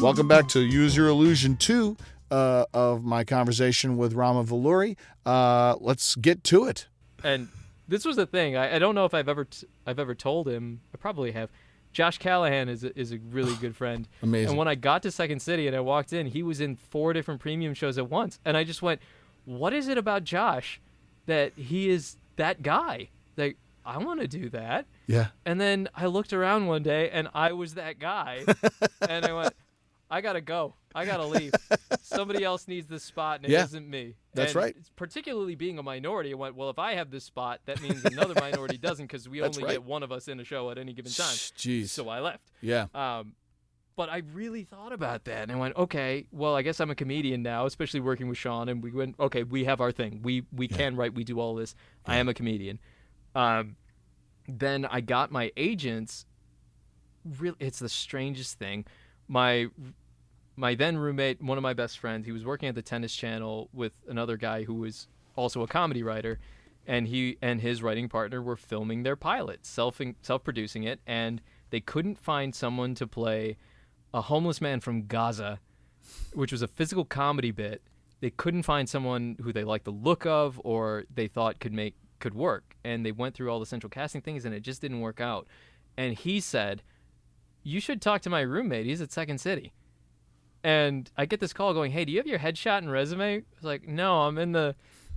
Welcome back to Use Your Illusion 2 of my conversation with Rama Vallury. Let's get to it. And this was the thing. I don't know if I've ever told him. I probably have. Josh Callahan is a really good friend. Amazing. And when I got to Second City and I walked in, he was in 4 different premium shows at once. And I just went, what is it about Josh that he is that guy? Like, I want to do that. Yeah. And then I looked around one day and I was that guy. And I went, I got to go. I got to leave. Somebody else needs this spot and it isn't me. That's and right. Particularly being a minority, I went, well, if I have this spot, that means another minority doesn't because we only get one of us in a show at any given time. Jeez. So I left. Yeah. But I really thought about that and I went, okay, well, I guess I'm a comedian now, especially working with Sean. And we went, okay, we have our thing. We can write. We do all this. Yeah. I am a comedian. Then I got my agents. Really, it's the strangest thing. My then roommate, one of my best friends, he was working at the Tennis Channel with another guy who was also a comedy writer, and he and his writing partner were filming their pilot, self-producing it, and they couldn't find someone to play a homeless man from Gaza, which was a physical comedy bit. They couldn't find someone who they liked the look of or they thought could work, and they went through all the central casting things, and it just didn't work out. And he said, you should talk to my roommate. He's at Second City. And I get this call going, hey, do you have your headshot and resume? I was like, no, I'm in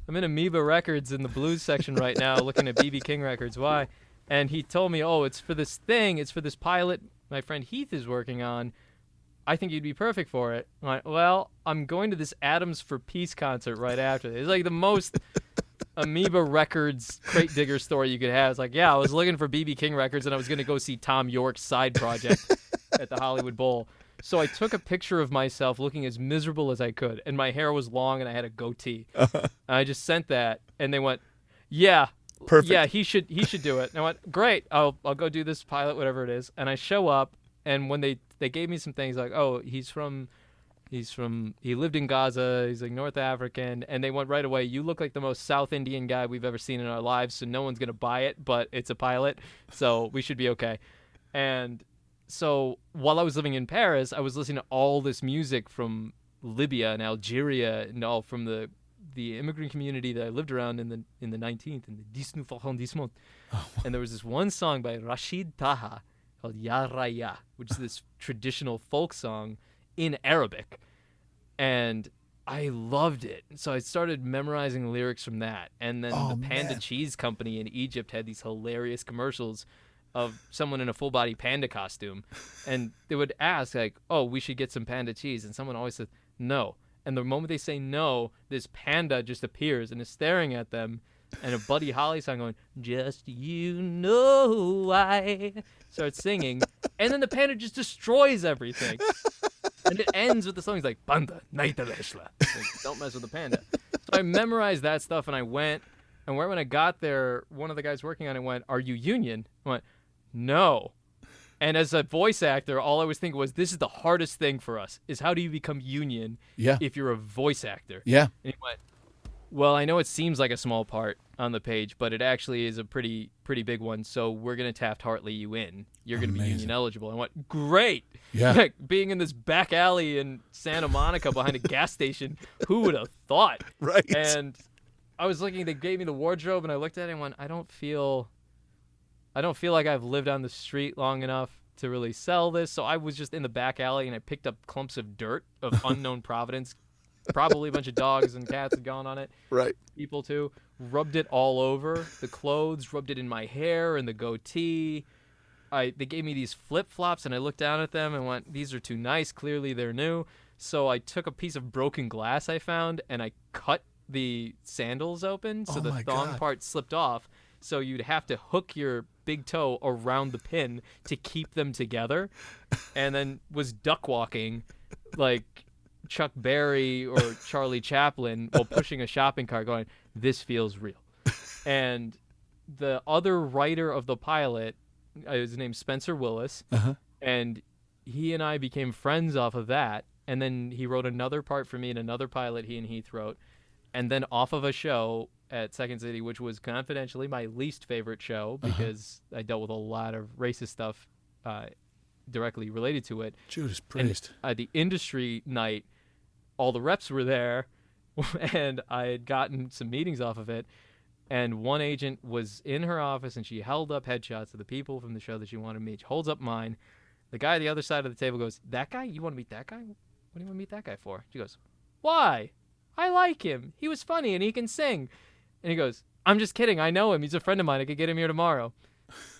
Amoeba Records in the blues section right now looking at BB King records. Why? And he told me, oh, it's for this thing. It's for this pilot my friend Heath is working on. I think you'd be perfect for it. I'm like, well, I'm going to this Atoms for Peace concert right after this. It's like the most Amoeba Records crate digger story you could have. It's like, yeah, I was looking for BB King records and I was going to go see Tom York's side project at the Hollywood Bowl. So I took a picture of myself looking as miserable as I could, and my hair was long and I had a goatee. I just sent that, and they went, yeah, perfect. Yeah, he should do it. And I went, great, I'll go do this pilot, whatever it is. And I show up, and when they gave me some things like, oh, he lived in Gaza, he's like North African, and they went right away, you look like the most South Indian guy we've ever seen in our lives, so no one's gonna buy it, but it's a pilot, so we should be okay. And so while I was living in Paris, I was listening to all this music from Libya and Algeria and all from the immigrant community that I lived around in the 19th, in the 19e arrondissement. And there was this one song by Rashid Taha called Ya Raya, which is this traditional folk song in Arabic. And I loved it. So I started memorizing lyrics from that. And then the Panda Cheese Company in Egypt had these hilarious commercials of someone in a full-body panda costume, and they would ask, like, oh, we should get some panda cheese, and someone always said, no. And the moment they say no, this panda just appears and is staring at them, and a Buddy Holly song going, just you know I, starts singing, and then the panda just destroys everything. And it ends with the song, he's like, Panda, naita leshla. Like, don't mess with the panda. So I memorized that stuff, and I went, and when I got there, one of the guys working on it went, are you union? I went, no. And as a voice actor, all I was thinking was, this is the hardest thing for us, is how do you become union if you're a voice actor? Yeah. And he went, well, I know it seems like a small part on the page, but it actually is a pretty big one, so we're going to Taft-Hartley you in. You're going to be union eligible. I went, great. Yeah. Like, being in this back alley in Santa Monica behind a gas station, who would have thought? Right. And I was looking, they gave me the wardrobe, and I looked at it and went, I don't feel like I've lived on the street long enough to really sell this. So I was just in the back alley, and I picked up clumps of dirt of unknown provenance. Probably a bunch of dogs and cats had gone on it. Right. People too. Rubbed it all over the clothes, rubbed it in my hair and the goatee. They gave me these flip-flops, and I looked down at them and went, these are too nice. Clearly they're new. So I took a piece of broken glass I found, and I cut the sandals open so the thong part slipped off. So you'd have to hook your big toe around the pin to keep them together, and then was duck walking like Chuck Berry or Charlie Chaplin while pushing a shopping cart going, this feels real. And the other writer of the pilot, his name's Spencer Willis, and he and I became friends off of that. And then he wrote another part for me in another pilot he and Heath wrote. And then off of a show at Second City, which was confidentially my least favorite show because I dealt with a lot of racist stuff directly related to it. Judas Priest. And at the industry night, all the reps were there, and I had gotten some meetings off of it. And one agent was in her office, and she held up headshots of the people from the show that she wanted to meet. She holds up mine. The guy at the other side of the table goes, "That guy? You want to meet that guy? What do you want to meet that guy for?" She goes, "Why? I like him. He was funny, and he can sing." And he goes, "I'm just kidding. I know him. He's a friend of mine. I could get him here tomorrow."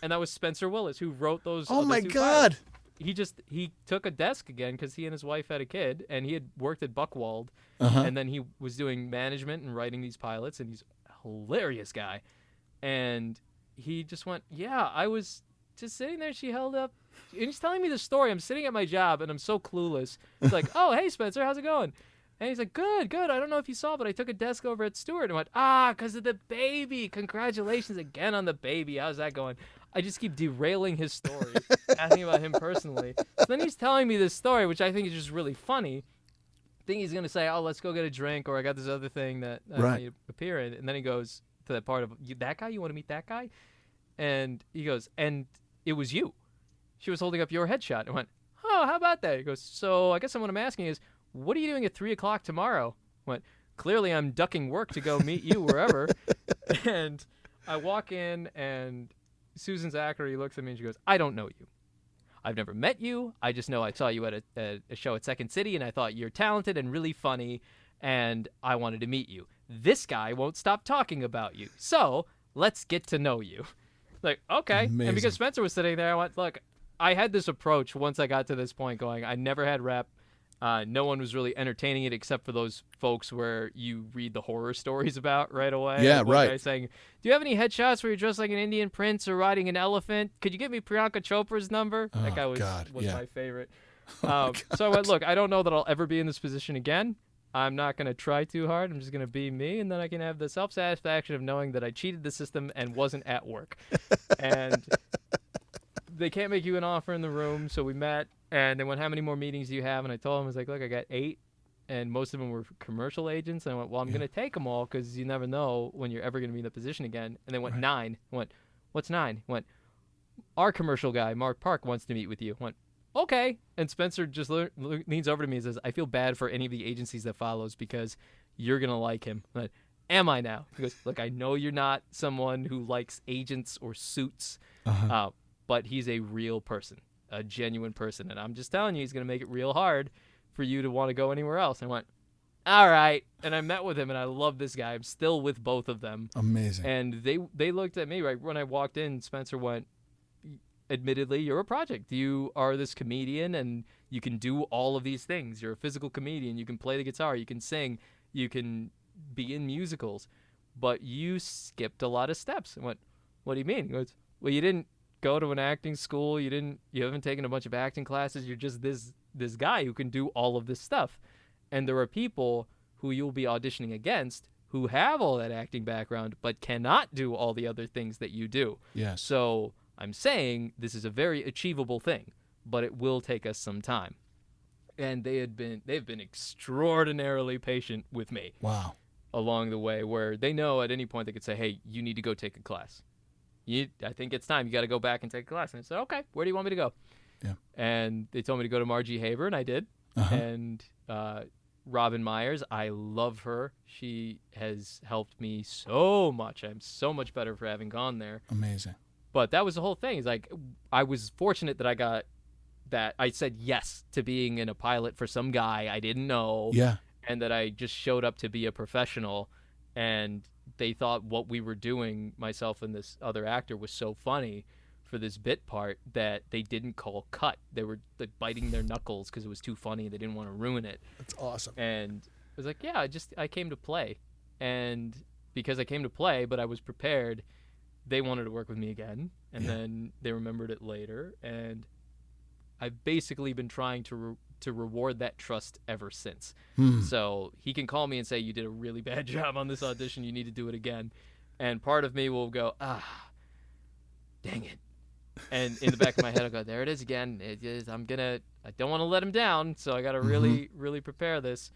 And that was Spencer Willis, who wrote those. Oh, my God. Pilots. He took a desk again because he and his wife had a kid, and he had worked at Buckwald. And then he was doing management and writing these pilots, and he's hilarious guy. And he just went, "Yeah, I was just sitting there." She held up, and he's telling me the story. I'm sitting at my job, and I'm so clueless. He's like, "Oh, hey, Spencer, how's it going?" And he's like, good. I don't know if you saw, but I took a desk over at Stewart. And went, because of the baby. Congratulations again on the baby. How's that going? I just keep derailing his story, asking about him personally. So then he's telling me this story, which I think is just really funny. I think he's going to say, "Oh, let's go get a drink," or "I got this other thing that I want you to appear in." And then he goes to that part of, "That guy? You want to meet that guy?" And he goes, "And it was you. She was holding up your headshot." I went, "Oh, how about that?" He goes, "So I guess what I'm asking is, what are you doing at 3 o'clock tomorrow?" I went, "Clearly I'm ducking work to go meet you wherever." And I walk in, and Susan Zachary looks at me and she goes, "I don't know you. I've never met you. I just know I saw you at a show at Second City, and I thought you're talented and really funny, and I wanted to meet you. This guy won't stop talking about you. So let's get to know you." Like, okay. Amazing. And because Spencer was sitting there, I went, look, I had this approach once I got to this point going, I never had rep. No one was really entertaining it except for those folks where you read the horror stories about right away. Yeah, like one right. guy saying, "Do you have any headshots where you're dressed like an Indian prince or riding an elephant? Could you give me Priyanka Chopra's number?" That guy was my favorite. So I went, look, I don't know that I'll ever be in this position again. I'm not going to try too hard. I'm just going to be me, and then I can have the self-satisfaction of knowing that I cheated the system and wasn't at work. And they can't make you an offer in the room, so we met. And they went, "How many more meetings do you have?" And I told him, I was like, "Look, I got 8, and most of them were commercial agents." And I went, "Well, I'm going to take them all because you never know when you're ever going to be in the position again." And they went, 9. I went, "What's 9? I went, "Our commercial guy, Mark Park, wants to meet with you." I went, "Okay." And Spencer just leans over to me and says, "I feel bad for any of the agencies that follows because you're going to like him." I went, "Am I now?" He goes, "Look, I know you're not someone who likes agents or suits, but he's a real person. A genuine person, and I'm just telling you, he's going to make it real hard for you to want to go anywhere else." And I went, "All right." And I met with him, and I love this guy. I'm still with both of them. Amazing. And they looked at me right when I walked in. Spencer went, "Admittedly, you're a project. You are this comedian, and you can do all of these things. You're a physical comedian. You can play the guitar. You can sing. You can be in musicals. But you skipped a lot of steps." I went, "What do you mean?" He goes, "Well, you didn't go to an acting school. You haven't taken a bunch of acting classes. You're just this guy who can do all of this stuff. And there are people who you'll be auditioning against who have all that acting background but cannot do all the other things that you do. Yes. So I'm saying this is a very achievable thing, but it will take us some time." And they've been extraordinarily patient with me. Wow. Along the way, where they know at any point they could say, "Hey, you need to go take a class. I think it's time. You got to go back and take a class." And I said, "Okay, where do you want me to go?" Yeah. And they told me to go to Margie Haber, and I did. And Robin Myers, I love her. She has helped me so much. I'm so much better for having gone there. Amazing. But that was the whole thing. It's like, I was fortunate that I got that. I said yes to being in a pilot for some guy I didn't know. Yeah. And that I just showed up to be a professional, and they thought what we were doing, myself and this other actor, was so funny for this bit part that they didn't call cut. They were like biting their knuckles because it was too funny. They didn't want to ruin it. That's awesome. And I was like, yeah, I came to play. And because I came to play, but I was prepared, they wanted to work with me again. And then they remembered it later. And I've basically been trying to reward that trust ever since. So he can call me and say, "You did a really bad job on this audition. You need to do it again." And part of me will go, dang it. And in the back of my head, I'll go, "There it is again. I don't want to let him down. So I got to really, really prepare this."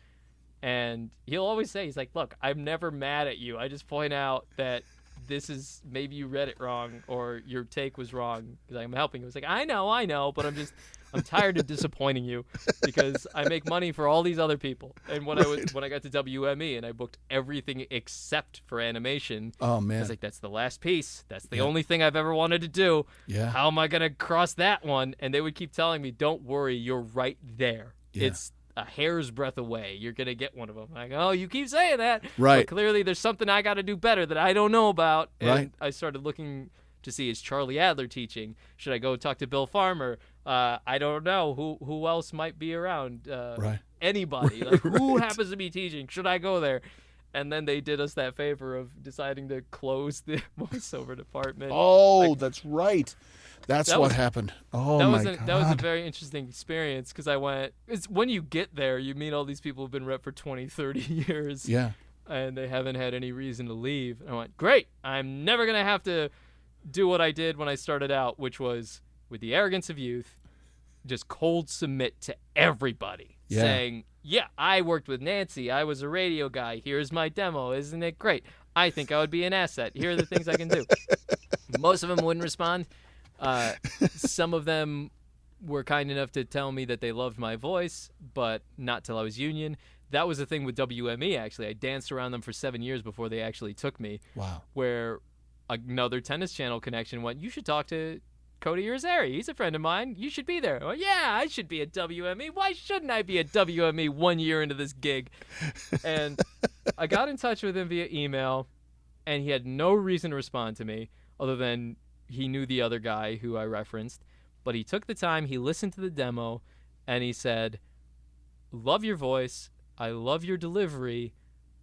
And he'll always say, he's like, "Look, I'm never mad at you. I just point out that this is, maybe you read it wrong or your take was wrong because I'm helping you. It's like, I know, but I'm tired of disappointing you because I make money for all these other people. And when I got to WME and I booked everything except for animation, Oh I man. was like, that's the last piece. That's the only thing I've ever wanted to do. Yeah. How am I going to cross that one? And they would keep telling me, don't worry, you're right there. Yeah. It's a hair's breadth away. You're going to get one of them. I go, oh, you keep saying that. Right. But clearly there's something I got to do better that I don't know about. And Right. I started looking to see, is Charlie Adler teaching? Should I go talk to Bill Farmer? I don't know. Who else might be around? Right. Anybody. Like, who happens to be teaching? Should I go there? And then they did us that favor of deciding to close the voiceover department. Oh, that's right. That's what happened. Oh my God. That was a very interesting experience because it's when you get there, you meet all these people who've been rep for 20, 30 years. Yeah. And they haven't had any reason to leave. And I went, great. I'm never going to have to do what I did when I started out, which was, with the arrogance of youth, just cold submit to everybody. Yeah. Saying, yeah, I worked with Nancy. I was a radio guy. Here's my demo. Isn't it great? I think I would be an asset. Here are the things I can do. Most of them wouldn't respond. Some of them were kind enough to tell me that they loved my voice, but not till I was union. That was the thing with WME, actually. I danced around them for 7 years before they actually took me. Wow. Where another Tennis Channel connection went, you should talk to Cody Irizarry. He's a friend of mine. You should be there. I went, yeah, I should be at WME. Why shouldn't I be at WME 1 year into this gig? And I got in touch with him via email, and he had no reason to respond to me other than he knew the other guy who I referenced. But he took the time, he listened to the demo, and he said, love your voice, I love your delivery,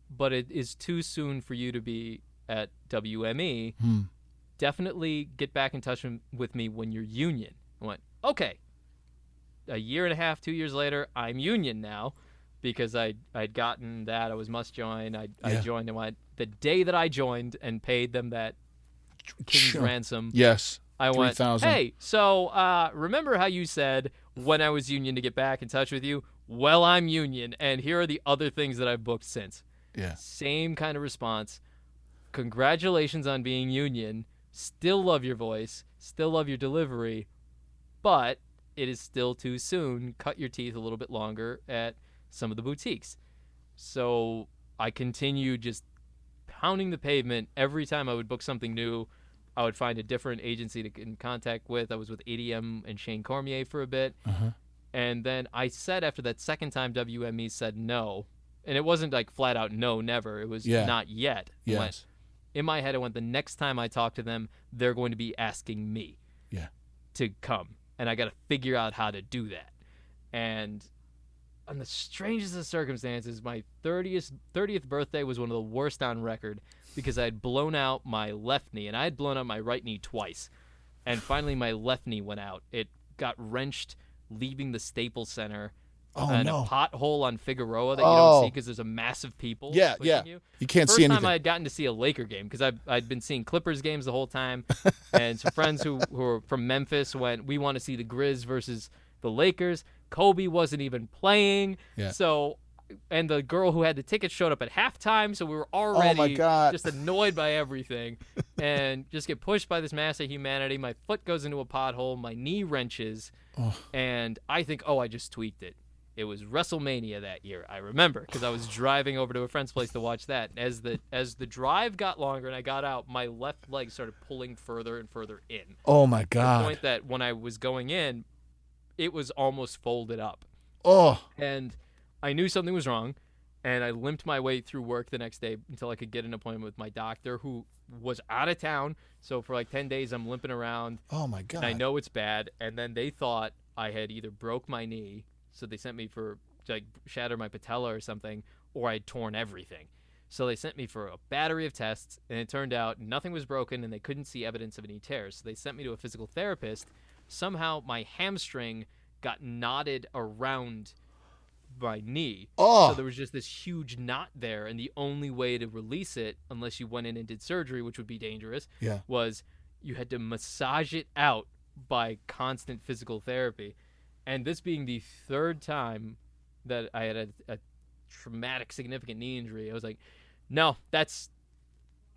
but it is too soon for you to be at WME. Definitely get back in touch with me when you're union. I went, okay. A year and a half, 2 years later, I'm union now because I'd gotten that. I was must join. I joined and went, the day that I joined and paid them that king's ransom. Yes. I went, 3,000. hey, so remember how you said when I was union to get back in touch with you? Well, I'm union, and here are the other things that I've booked since. Yeah. Same kind of response. Congratulations on being union. Still love your voice. Still love your delivery. But it is still too soon. Cut your teeth a little bit longer at some of the boutiques. So I continued just pounding the pavement. Every time I would book something new, I would find a different agency to get in contact with. I was with ADM and Shane Cormier for a bit. And then I said after that second time WME said no, and it wasn't like flat out no, never. It was not yet. Yes. In my head, I went, the next time I talk to them, they're going to be asking me to come. And I got to figure out how to do that. And on the strangest of circumstances, my 30th birthday was one of the worst on record because I had blown out my left knee, and I had blown out my right knee twice. And finally, my left knee went out. It got wrenched leaving the Staples Center. And a pothole on Figueroa that you don't see because there's a massive people. You can't see anything. First time I had gotten to see a Laker game because I'd been seeing Clippers games the whole time. And some friends who were from Memphis went, we want to see the Grizz versus the Lakers. Kobe wasn't even playing. So, and the girl who had the tickets showed up at halftime. So we were already just annoyed by everything. And just get pushed by this mass of humanity. My foot goes into a pothole. My knee wrenches. And I think, I just tweaked it. It was WrestleMania that year, I remember, because I was driving over to a friend's place to watch that. As the drive got longer and I got out, my left leg started pulling further and further in. Oh, my God. To the point that when I was going in, it was almost folded up. And I knew something was wrong, and I limped my way through work the next day until I could get an appointment with my doctor, who was out of town. So for like 10 days, I'm limping around. Oh, my God. And I know it's bad. And then they thought I had either broke my knee, so they sent me to shatter my patella or something, or I had torn everything. So they sent me for a battery of tests, and it turned out nothing was broken, and they couldn't see evidence of any tears. So they sent me to a physical therapist. Somehow my hamstring got knotted around my knee. So there was just this huge knot there, and the only way to release it, unless you went in and did surgery, which would be dangerous, was you had to massage it out by constant physical therapy. And this being the third time that I had a traumatic, significant knee injury, I was like, no, that's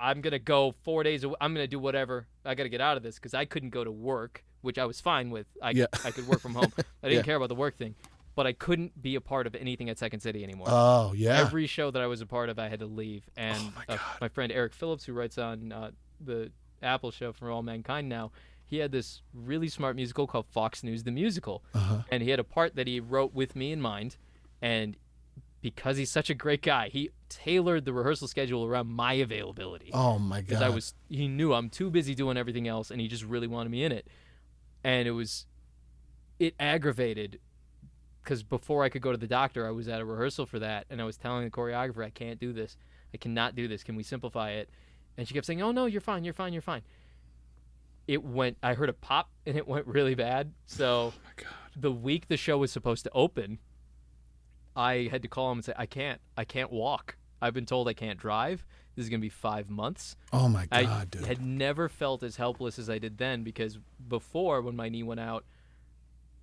I'm going to go 4 days a week. I'm going to do whatever. I got to get out of this because I couldn't go to work, which I was fine with. I could work from home. I didn't care about the work thing. But I couldn't be a part of anything at Second City anymore. Oh, yeah. Every show that I was a part of, I had to leave. And my friend Eric Phillips, who writes on the Apple show For All Mankind now, he had this really smart musical called Fox News the Musical. And he had a part that he wrote with me in mind. And because he's such a great guy, he tailored the rehearsal schedule around my availability. Oh, my God. Because he knew I'm too busy doing everything else, and he just really wanted me in it. And it aggravated, because before I could go to the doctor, I was at a rehearsal for that, and I was telling the choreographer, I can't do this. I cannot do this. Can we simplify it? And she kept saying, oh, no, you're fine, you're fine, you're fine. I heard a pop, and it went really bad. So the week the show was supposed to open, I had to call him and say, I can't walk. I've been told I can't drive. This is going to be 5 months. Oh, my God, dude. I had never felt as helpless as I did then, because before, when my knee went out,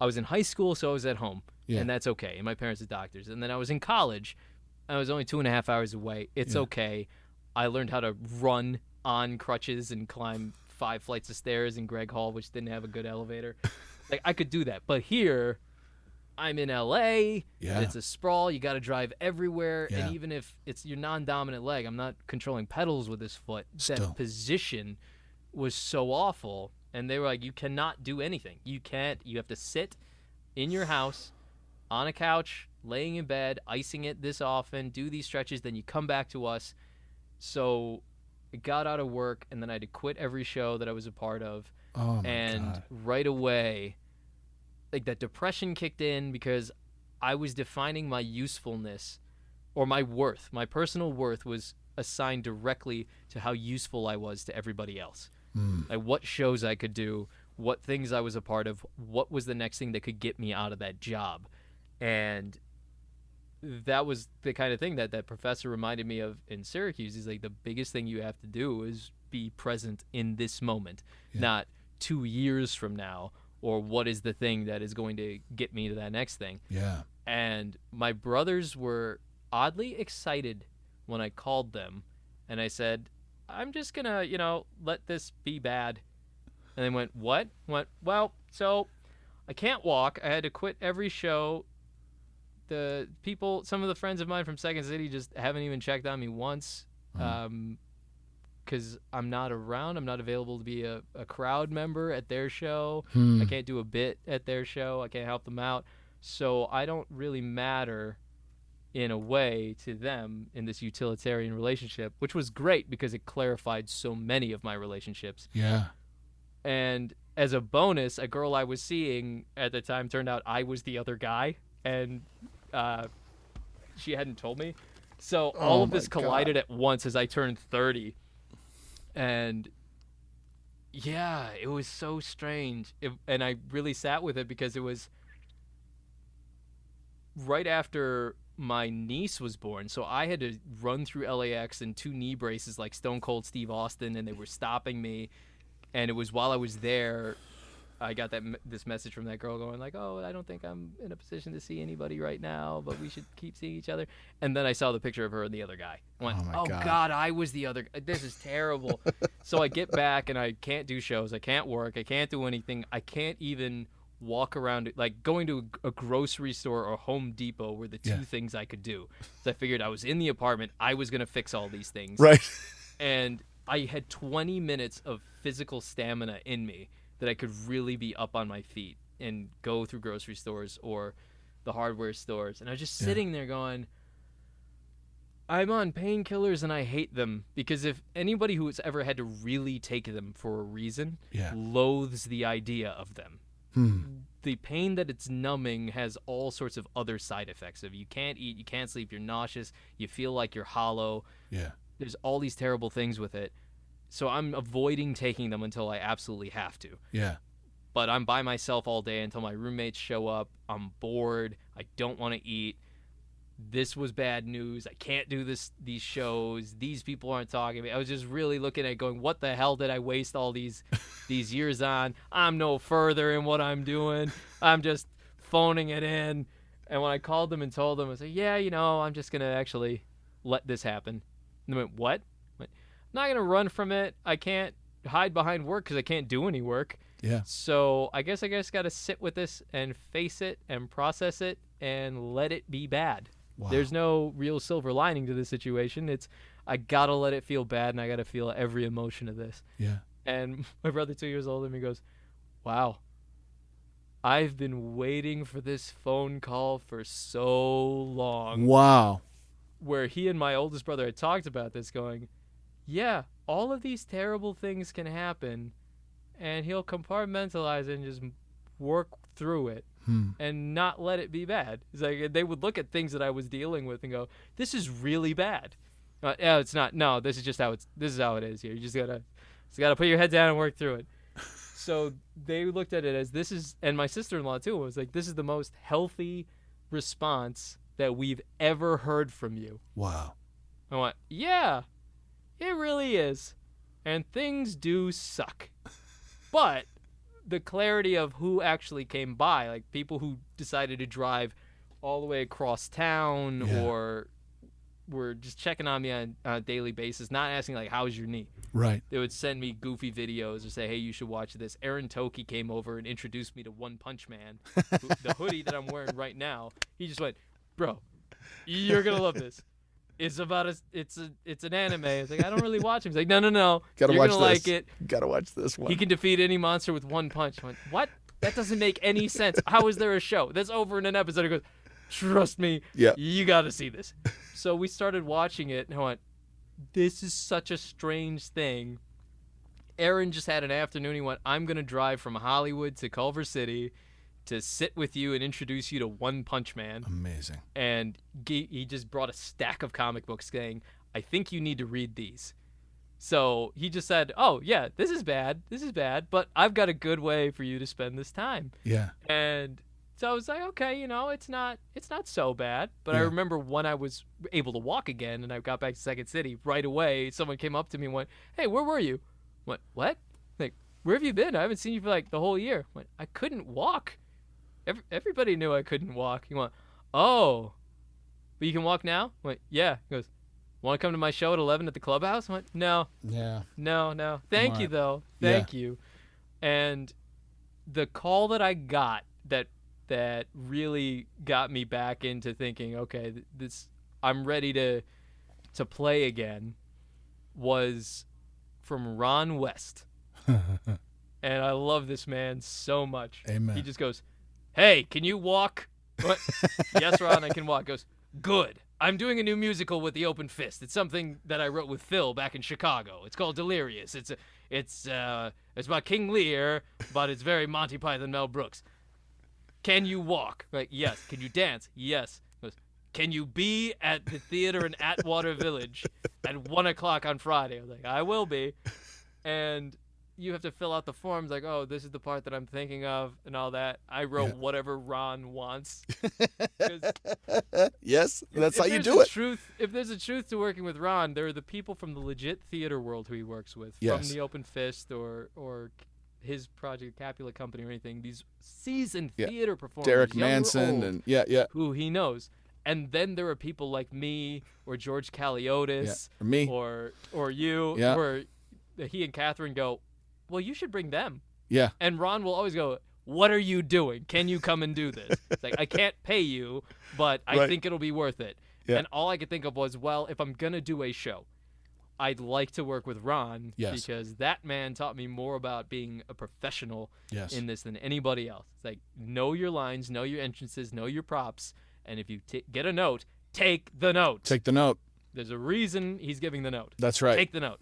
I was in high school, so I was at home. Yeah. And that's okay. And my parents are doctors. And then I was in college. I was only 2.5 hours away. It's okay. I learned how to run on crutches and climb 5 flights of stairs in Gregg Hall, which didn't have a good elevator. Like, I could do that. But here, I'm in L.A. Yeah. And it's a sprawl. You got to drive everywhere. Yeah. And even if it's your non-dominant leg, I'm not controlling pedals with this foot. Still. That position was so awful. And they were like, you cannot do anything. You have to sit in your house on a couch, laying in bed, icing it this often, do these stretches, then you come back to us. So I got out of work, and then I had to quit every show that I was a part of. Oh, my and God. Right away, like, that depression kicked in, because I was defining my usefulness, or my worth. My personal worth was assigned directly to how useful I was to everybody else. Like, what shows I could do, what things I was a part of, what was the next thing that could get me out of that job. And that was the kind of thing that professor reminded me of in Syracuse. He's like, the biggest thing you have to do is be present in this moment, not 2 years from now, or what is the thing that is going to get me to that next thing. Yeah. And my brothers were oddly excited when I called them, and I said, I'm just going to, let this be bad. And they went, what? Well, so I can't walk. I had to quit every show. Some of the friends of mine from Second City just haven't even checked on me once, because I'm not around. I'm not available to be a crowd member at their show. I can't do a bit at their show. I can't help them out. So I don't really matter in a way to them in this utilitarian relationship, which was great because it clarified so many of my relationships. Yeah. And as a bonus, a girl I was seeing at the time turned out I was the other guy, and she hadn't told me. So all of this collided at once as I turned 30. And yeah, it was so strange. And I really sat with it, because it was right after my niece was born. So I had to run through LAX in 2 knee braces like Stone Cold Steve Austin, and they were stopping me. And it was while I was there, I got this message from that girl going like, oh, I don't think I'm in a position to see anybody right now, but we should keep seeing each other. And then I saw the picture of her and the other guy. I went, oh God, I was the other guy. This is terrible. So I get back, and I can't do shows. I can't work. I can't do anything. I can't even walk around. Like, going to a grocery store or Home Depot were the two things I could do. So I figured I was in the apartment. I was going to fix all these things. Right. And I had 20 minutes of physical stamina in me that I could really be up on my feet and go through grocery stores or the hardware stores. And I was just sitting there going, I'm on painkillers and I hate them, because if anybody who has ever had to really take them for a reason loathes the idea of them. The pain that it's numbing has all sorts of other side effects. Of you can't eat, you can't sleep, you're nauseous, you feel like you're hollow. Yeah. There's all these terrible things with it. So I'm avoiding taking them until I absolutely have to. Yeah. But I'm by myself all day until my roommates show up. I'm bored. I don't want to eat. This was bad news. I can't do these shows. These people aren't talking to me. I was just really looking at going, what the hell did I waste all these years on? I'm no further in what I'm doing. I'm just phoning it in. And when I called them and told them, I said, yeah, I'm just going to actually let this happen. And they went, what? not going to run from it. I can't hide behind work because I can't do any work. Yeah. So I guess got to sit with this and face it and process it and let it be bad. Wow. There's no real silver lining to this situation. I got to let it feel bad, and I got to feel every emotion of this. Yeah. And my brother, 2 years older than me, goes, wow, I've been waiting for this phone call for so long. Wow. Where he and my oldest brother had talked about this, going, yeah, all of these terrible things can happen, and he'll compartmentalize it and just work through it and not let it be bad. It's like they would look at things that I was dealing with and go, this is really bad. Yeah, it's not. No, this is how it is here. You just gotta put your head down and work through it. So they looked at it as this is, and my sister-in-law too was like, this is the most healthy response that we've ever heard from you. Wow. I went, yeah, it really is. And things do suck. But the clarity of who actually came by, like people who decided to drive all the way across town or were just checking on me on a daily basis, not asking like, how's your knee? Right. They would send me goofy videos or say, hey, you should watch this. Aaron Toki came over and introduced me to One Punch Man. The hoodie that I'm wearing right now, he just went, bro, you're going to love this. It's about it's an anime. It's like, I don't really watch him. He's like, no. Gotta you're watch gonna this. like it. Gotta watch this one. He can defeat any monster with one punch. I went, what? That doesn't make any sense. How is there a show? That's over in an episode. He goes, trust me, you gotta see this. So we started watching it, and I went, this is such a strange thing. Aaron just had an afternoon. He went, I'm gonna drive from Hollywood to Culver City to sit with you and introduce you to One Punch Man. Amazing. And he just brought a stack of comic books saying, I think you need to read these. So he just said, oh, yeah, this is bad, but I've got a good way for you to spend this time. Yeah. And so I was like, okay, it's not so bad. But I remember when I was able to walk again and I got back to Second City, right away, someone came up to me and went, hey, where were you? I went, what? Like, where have you been? I haven't seen you for like the whole year. I went, I couldn't walk. Everybody knew I couldn't walk. He went, oh, but you can walk now? I went, yeah. He goes, want to come to my show at 11 at the clubhouse? I went, no. Yeah. No. Thank you, though. Thank you. And the call that I got that really got me back into thinking, okay, I'm ready to play again, was from Ron West. And I love this man so much. Amen. He just goes, hey, can you walk? What? Yes, Ron, I can walk. He goes, good. I'm doing a new musical with the Open Fist. It's something that I wrote with Phil back in Chicago. It's called Delirious. It's about King Lear, but it's very Monty Python, Mel Brooks. Can you walk? Like, yes. Can you dance? Yes. He goes, can you be at the theater in Atwater Village at 1 o'clock on Friday? I was like, I will be. And you have to fill out the forms like, oh, this is the part that I'm thinking of and all that. I wrote whatever Ron wants. Yes, that's how you do it. If there's a truth to working with Ron, there are the people from the legit theater world who he works with, Yes. from the Open Fist or his project Capulet Company or anything. These seasoned theater performers, Derek young or Manson, old, and who he knows. And then there are people like me or George Kaliotis or me or you, where he and Catherine go, well, you should bring them. Yeah. And Ron will always go, what are you doing? Can you come and do this? It's like, I can't pay you, but I think it'll be worth it. Yeah. And all I could think of was, well, if I'm going to do a show, I'd like to work with Ron because that man taught me more about being a professional in this than anybody else. It's like, know your lines, know your entrances, know your props. And if you get a note, take the note. Take the note. There's a reason he's giving the note. That's right. Take the note.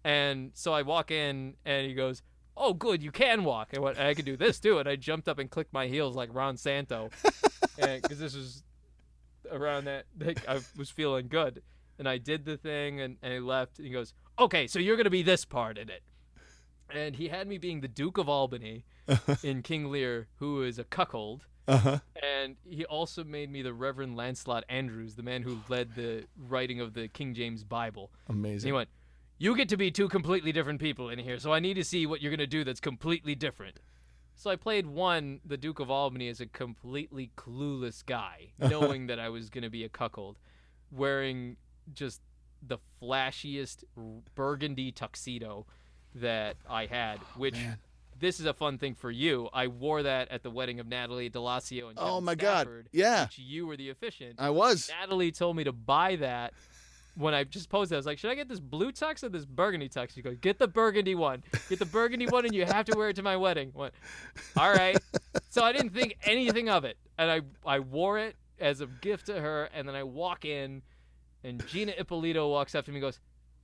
And so I walk in, and he goes, oh, good, you can walk. And I could do this, too. And I jumped up and clicked my heels like Ron Santo. Because this was around that. I was feeling good. And I did the thing, and he left. And he goes, okay, so you're going to be this part in it. And he had me being the Duke of Albany in King Lear, who is a cuckold. And he also made me the Reverend Lancelot Andrews, the man who led the writing of the King James Bible. Amazing. And he went, you get to be two completely different people in here, so I need to see what you're going to do that's completely different. So I played the Duke of Albany, as a completely clueless guy, knowing that I was going to be a cuckold, wearing just the flashiest burgundy tuxedo that I had, which this is a fun thing for you. I wore that at the wedding of Natalie Delasio and Kevin Stafford, yeah, which you were the officiant. I was. Natalie told me to buy that when I just posted. I was like, should I get this blue tux or this burgundy tux? She goes, get the burgundy one. Get the burgundy one, and you have to wear it to my wedding. What? All right. So I didn't think anything of it, and I wore it as a gift to her, and then I walk in, and Gina Ippolito walks up to me and goes,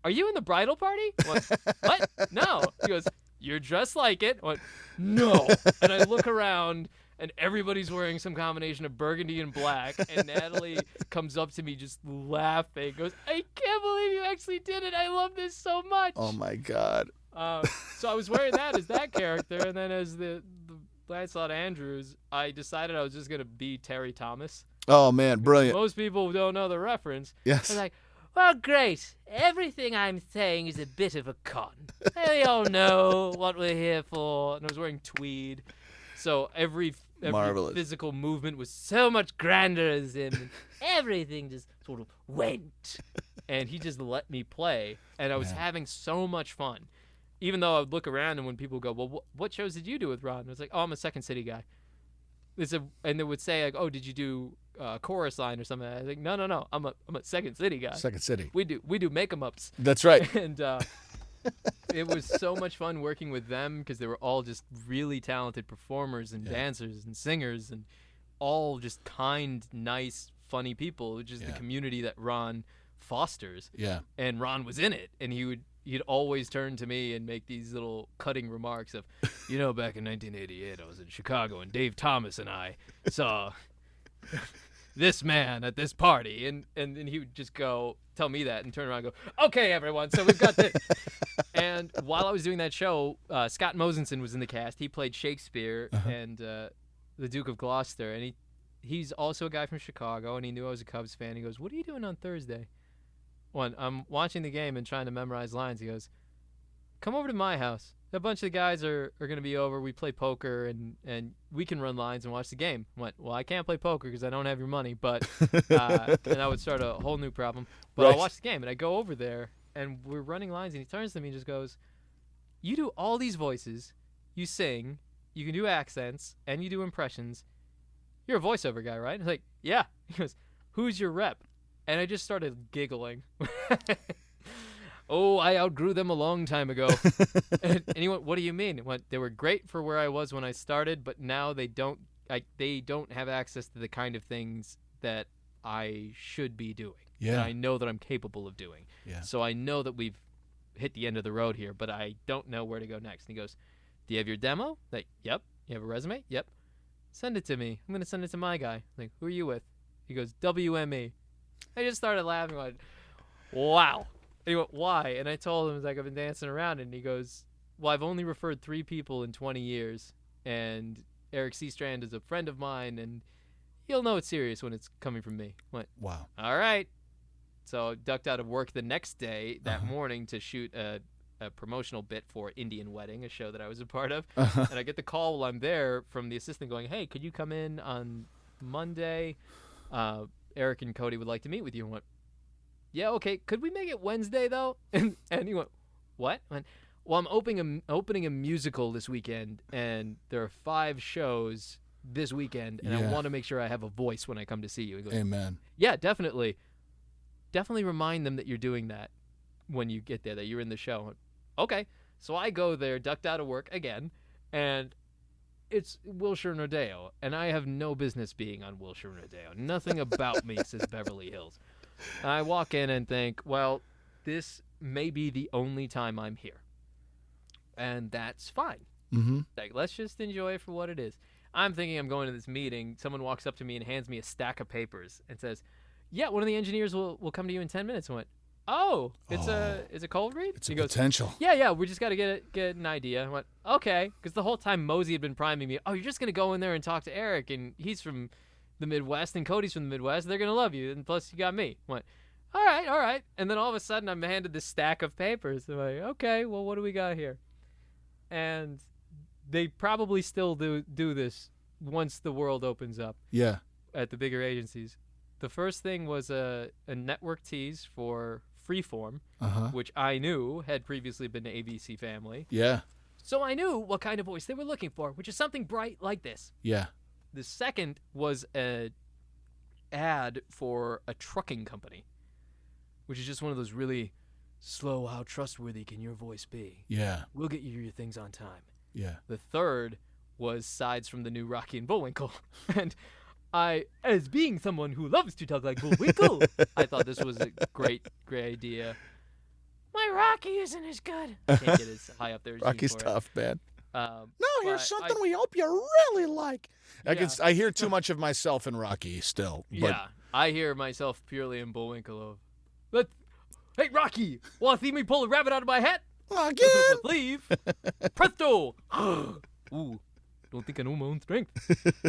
are you in the bridal party? What? No. She goes, you're dressed like it. I went, no. And I look around, and everybody's wearing some combination of burgundy and black, and Natalie comes up to me just laughing, goes, I can't believe you actually did it. I love this so much. Oh, my God. So I was wearing that as that character, and then as the Lancelot Andrews, I decided I was just going to be Terry Thomas. Oh, man, brilliant. Most people don't know the reference. Yes. I was like, well, great. Everything I'm saying is a bit of a con. We all know what we're here for. And I was wearing tweed. So every Marvelous. physical movement was so much grander as him. And everything just sort of went. And he just let me play. And I was having so much fun. Even though I would look around and when people go, well, what shows did you do with Ron? I was like, oh, I'm a Second City guy. And they would say, like, oh, did you do chorus line or something? I was like, no, I'm a Second City guy. Second City. We do make-em-ups. That's right. And it was so much fun working with them because they were all just really talented performers and dancers and singers and all just kind, nice, funny people, which is the community that Ron fosters. Yeah. And Ron was in it, and he'd always turn to me and make these little cutting remarks of, back in 1988, I was in Chicago, and Dave Thomas and I saw this man at this party. And then he would just go, tell me that, and turn around and go, okay, everyone, so we've got this. And while I was doing that show, Scott Mosenson was in the cast. He played Shakespeare and the Duke of Gloucester, and he's also a guy from Chicago, and he knew I was a Cubs fan. He goes, what are you doing on Thursday? When I'm watching the game and trying to memorize lines, he goes, come over to my house. A bunch of the guys are going to be over. We play poker, and we can run lines and watch the game. I went, well, I can't play poker because I don't have your money, but and I would start a whole new problem. But I'll watch the game, and I go over there, and we're running lines, and he turns to me and just goes, you do all these voices, you sing, you can do accents, and you do impressions. You're a voiceover guy, right? I was like, yeah. He goes, who's your rep? And I just started giggling. Oh, I outgrew them a long time ago. And he went, what do you mean? He went, they were great for where I was when I started, but now they don't have access to the kind of things that I should be doing. Yeah. That I know that I'm capable of doing. Yeah. So I know that we've hit the end of the road here, but I don't know where to go next. And he goes, do you have your demo? Like, yep. You have a resume? Yep. Send it to me. I'm going to send it to my guy. Like, who are you with? He goes, WME. I just started laughing. I went, wow. And he went, why? And I told him, like, I've been dancing around. And he goes, well, I've only referred 3 people in 20 years. And Eric Seastrand is a friend of mine. And he'll know it's serious when it's coming from me. I went, wow. All right. So I ducked out of work the next day, that morning, to shoot a promotional bit for Indian Wedding, a show that I was a part of. And I get the call while I'm there from the assistant going, hey, could you come in on Monday? Eric and Cody would like to meet with you. And went, yeah, okay. Could we make it Wednesday, though? And he went, what? I went, well, I'm opening a musical this weekend, and there are 5 shows this weekend, and I want to make sure I have a voice when I come to see you. He goes, amen. Yeah, definitely. Definitely remind them that you're doing that when you get there, that you're in the show. I went, okay. So I go there, ducked out of work again, and it's Wilshire and Rodeo, and I have no business being on Wilshire and Rodeo. Nothing about me says Beverly Hills. And I walk in and think, well, this may be the only time I'm here. And that's fine. Mm-hmm. Like, let's just enjoy it for what it is. I'm thinking I'm going to this meeting. Someone walks up to me and hands me a stack of papers and says, yeah, one of the engineers will come to you in 10 minutes. I went, oh, it's a cold read? It's potential. Yeah, we just got to get an idea. I went, okay, because the whole time Mosey had been priming me, oh, you're just going to go in there and talk to Eric, and he's from the Midwest, and Cody's from the Midwest. They're going to love you, and plus you got me. I went, all right. And then all of a sudden I'm handed this stack of papers. I'm like, okay, well, what do we got here? And they probably still do this once the world opens up. Yeah. At the bigger agencies. The first thing was a network tease for Freeform, Uh-huh. which I knew had previously been to ABC Family. Yeah. So I knew what kind of voice they were looking for, which is something bright like this. Yeah. The second was a ad for a trucking company, which is just one of those really slow, how trustworthy can your voice be? Yeah. We'll get you your things on time. Yeah. The third was sides from the new Rocky and Bullwinkle. And I, as being someone who loves to talk like Bullwinkle, I thought this was a great idea. My Rocky isn't as good. I can't get as high up there as Rocky's you for tough, man. it. No, here's but something I- we hope you really like. Yeah. I hear too much of myself in Rocky still. But Yeah, I hear myself purely in Bullwinkle of, hey, Rocky, want to see me pull a rabbit out of my hat? Again. Leave. Presto. Ooh, don't think I know my own strength.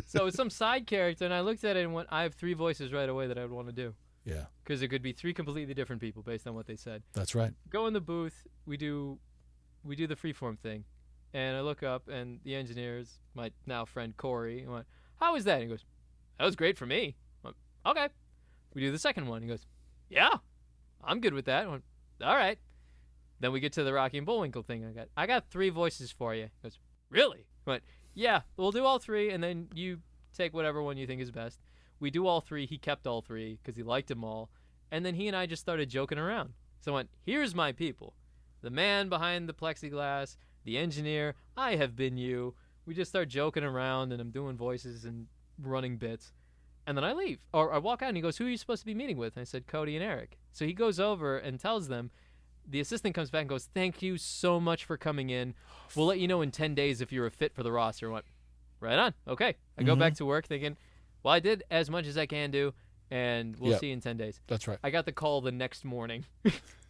So it's some side character, and I looked at it and went, I have 3 voices right away that I would want to do. Yeah, Because it could be 3 completely different people based on what they said. that's right. Go in the booth, we do the freeform thing. And I look up, and the engineer is my now friend Corey. I went, how was that? And he goes, that was great for me. I went, okay. We do the second one. He goes, yeah, I'm good with that. I went, all right. Then we get to the Rocky and Bullwinkle thing. I got 3 voices for you. He goes, really? I went, yeah, we'll do all 3, and then you take whatever one you think is best. We do all 3. He kept all 3 because he liked them all. And then he and I just started joking around. So I went, here's my people. The man behind the plexiglass, the engineer, I have been you. We just start joking around, and I'm doing voices and running bits. And then I leave. Or I walk out, and he goes, who are you supposed to be meeting with? And I said, Cody and Eric. So he goes over and tells them. The assistant comes back and goes, thank you so much for coming in. We'll let you know in 10 days if you're a fit for the roster. I went, right on. Okay. I go back to work thinking, well, I did as much as I can do, and we'll see you in 10 days. That's right. I got the call the next morning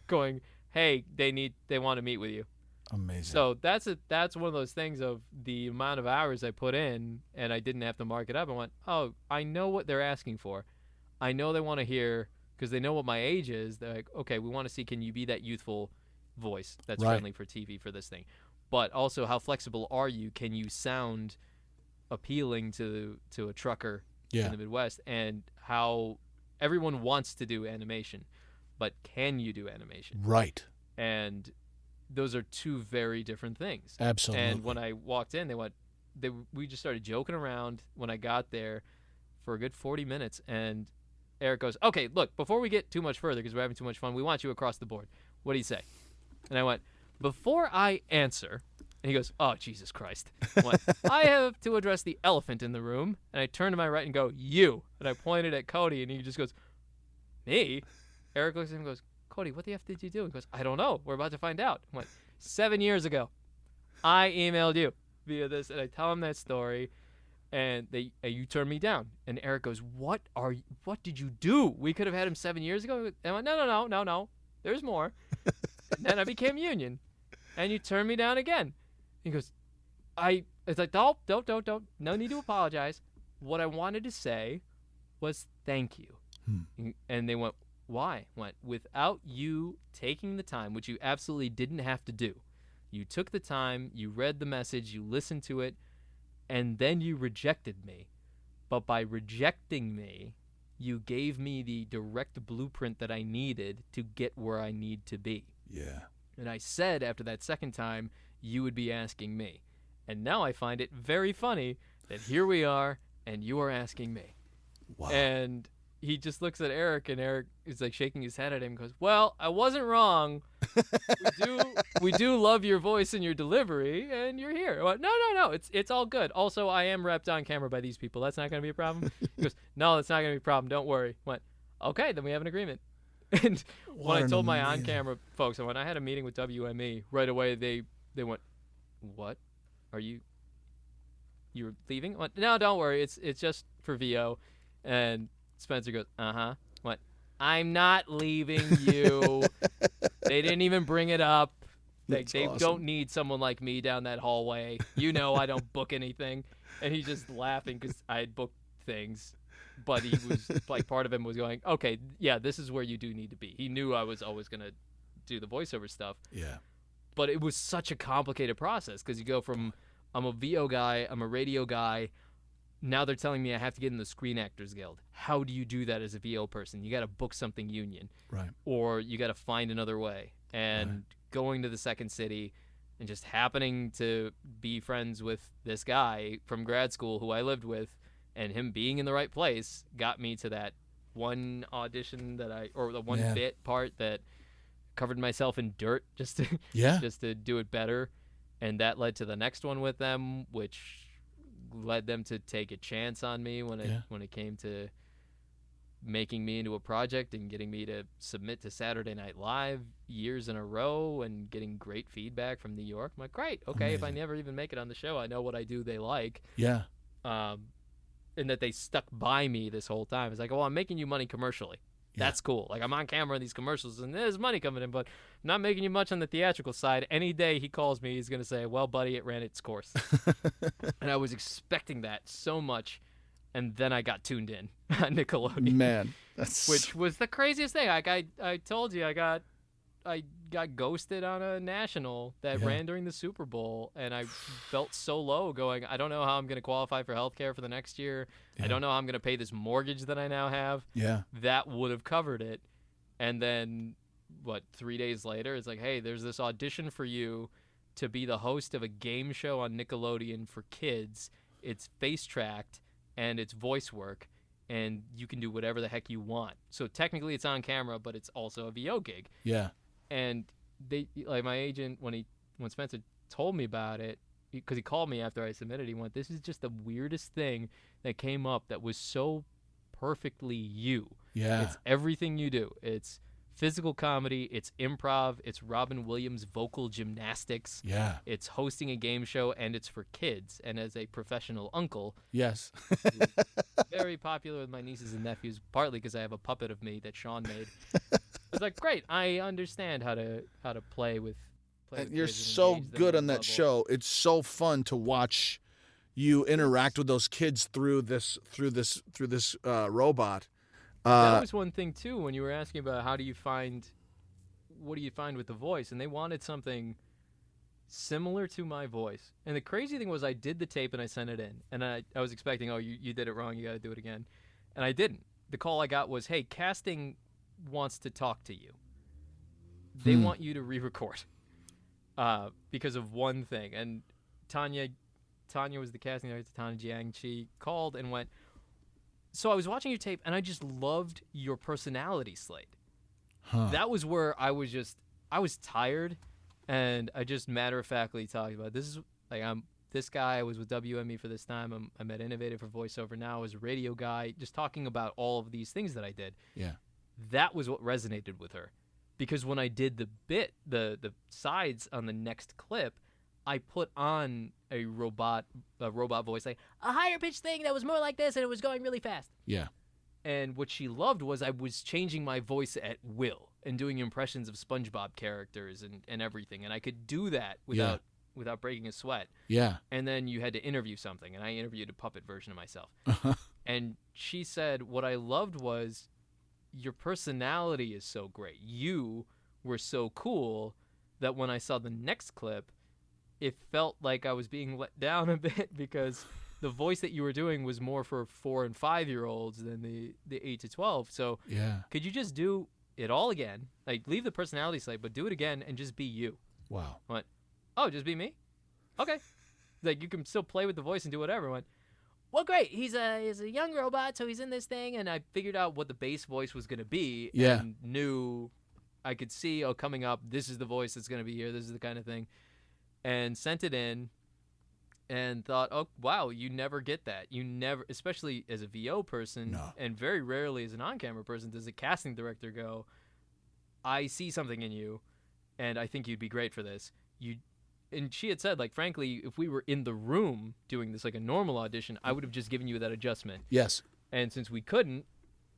going, hey, they want to meet with you. Amazing. So that's one of those things of the amount of hours I put in, and I didn't have to mark it up. I went, oh, I know what they're asking for. I know they want to hear, because they know what my age is. They're like, okay, we want to see, can you be that youthful voice that's Right. friendly for TV for this thing? But also, how flexible are you? Can you sound appealing to a trucker in the Midwest? And how everyone wants to do animation, but can you do animation? Right. And those are 2 very different things. Absolutely. And when I walked in, we just started joking around when I got there for a good 40 minutes. And Eric goes, okay, look, before we get too much further, because we're having too much fun, we want you across the board. What do you say? And I went, before I answer, and he goes, oh, Jesus Christ. I went, I have to address the elephant in the room. And I turn to my right and go, you. And I pointed at Cody, and he just goes, me? Eric looks at him and goes, Cody, what the F did you do? He goes, I don't know. We're about to find out. I went, 7 years ago, I emailed you via this, and I tell him that story. And you turned me down. And Eric goes, what did you do? We could have had him 7 years ago. And I went, no. There's more. And then I became union. And you turned me down again. He goes, it's like, don't. No need to apologize. What I wanted to say was thank you. And they went, why? I went, without you taking the time, which you absolutely didn't have to do. You took the time, you read the message, you listened to it, and then you rejected me. But by rejecting me, you gave me the direct blueprint that I needed to get where I need to be. Yeah. And I said after that second time, you would be asking me. And now I find it very funny that here we are, and you are asking me. Wow. And he just looks at Eric, and Eric is like shaking his head at him and goes, well, I wasn't wrong. we do love your voice and your delivery, and you're here. I went, no, it's all good. Also, I am repped on camera by these people. That's not going to be a problem. He goes, no, that's not going to be a problem. Don't worry. I went, okay, then we have an agreement. And when I told my on-camera folks, when I had a meeting with WME, right away they went, what? Are you're leaving? I went, no, don't worry. It's just for VO. And Spencer goes, uh-huh. What? I'm not leaving you. They didn't even bring it up. They awesome. Don't need someone like me down that hallway. You know I don't book anything. And he's just laughing because I had booked things. But he was, like, part of him was going, okay, yeah, this is where you do need to be. He knew I was always going to do the voiceover stuff. Yeah. But it was such a complicated process because you go from, I'm a VO guy, I'm a radio guy, now they're telling me I have to get in the Screen Actors Guild. How do you do that as a VO person? You got to book something union. Right. Or you got to find another way. And going to the second city and just happening to be friends with this guy from grad school who I lived with, and him being in the right place got me to that one audition or the one bit part that covered myself in dirt just to do it better. And that led to the next one with them, which led them to take a chance on me when it came to making me into a project and getting me to submit to Saturday Night Live years in a row and getting great feedback from New York. I'm like, great, okay, Amazing. if I never even make it on the show, I know what I do they like. Yeah. And that they stuck by me this whole time. It's like, well, I'm making you money commercially. That's cool. Like, I'm on camera in these commercials, and there's money coming in, but I'm not making you much on the theatrical side. Any day he calls me, he's going to say, well, buddy, it ran its course. And I was expecting that so much, and then I got tuned in on Nickelodeon. Man, which was the craziest thing. Like, I told you, I got ghosted on a national that ran during the Super Bowl, and I felt so low going, I don't know how I'm going to qualify for healthcare for the next year. I don't know how I'm going to pay this mortgage that I now have. Yeah. That would have covered it. And then, 3 days later, it's like, hey, there's this audition for you to be the host of a game show on Nickelodeon for kids. It's face-tracked, and it's voice work, and you can do whatever the heck you want. So technically it's on camera, but it's also a VO gig. Yeah. And my agent, when Spencer told me about it, because he called me after I submitted, he went, this is just the weirdest thing that came up that was so perfectly you. Yeah. It's everything you do. It's physical comedy, it's improv, it's Robin Williams vocal gymnastics. Yeah. It's hosting a game show, and it's for kids. And as a professional uncle, yes, very popular with my nieces and nephews, partly because I have a puppet of me that Sean made. I was like, great, I understand how to play with. And you're so good on that show. It's so fun to watch you interact with those kids through this robot. That was one thing too when you were asking about what do you find with the voice, and they wanted something similar to my voice. And the crazy thing was, I did the tape and I sent it in, and I was expecting, you did it wrong, you got to do it again, and I didn't. The call I got was, hey, casting wants to talk to you. They want you to re-record because of one thing. And Tanya was the casting director, Tanya Jiang. She called and went, so I was watching your tape and I just loved your personality slate. That was where I was tired, and I just matter-of-factly talked about this is like, I'm this guy. I was with WME for this time. I'm at Innovative for voiceover now as a radio guy, just talking about all of these things that I did. Yeah. That was what resonated with her, because when I did the bit, the sides on the next clip, I put on a robot voice, like a higher pitched thing that was more like this, and it was going really fast. Yeah. And what she loved was I was changing my voice at will and doing impressions of SpongeBob characters and everything, and I could do that without breaking a sweat. Yeah. And then you had to interview something, and I interviewed a puppet version of myself. And she said, what I loved was, your personality is so great. You were so cool that when I saw the next clip, it felt like I was being let down a bit, because the voice that you were doing was more for 4 and 5-year-olds than the 8 to 12. So could you just do it all again? Like, leave the personality slate, but do it again and just be you. Wow. I went, oh, just be me? Okay. Like, you can still play with the voice and do whatever. I went, well, great. He's a young robot, so he's in this thing, and I figured out what the bass voice was going to be, and knew I could see, coming up, this is the voice that's going to be here, this is the kind of thing, and sent it in, and thought, oh, wow, you never get that. You never, especially as a VO person, and very rarely as an on-camera person, does a casting director go, I see something in you, and I think you'd be great for this. And she had said, like, frankly, if we were in the room doing this like a normal audition, I would have just given you that adjustment. Yes. And since we couldn't,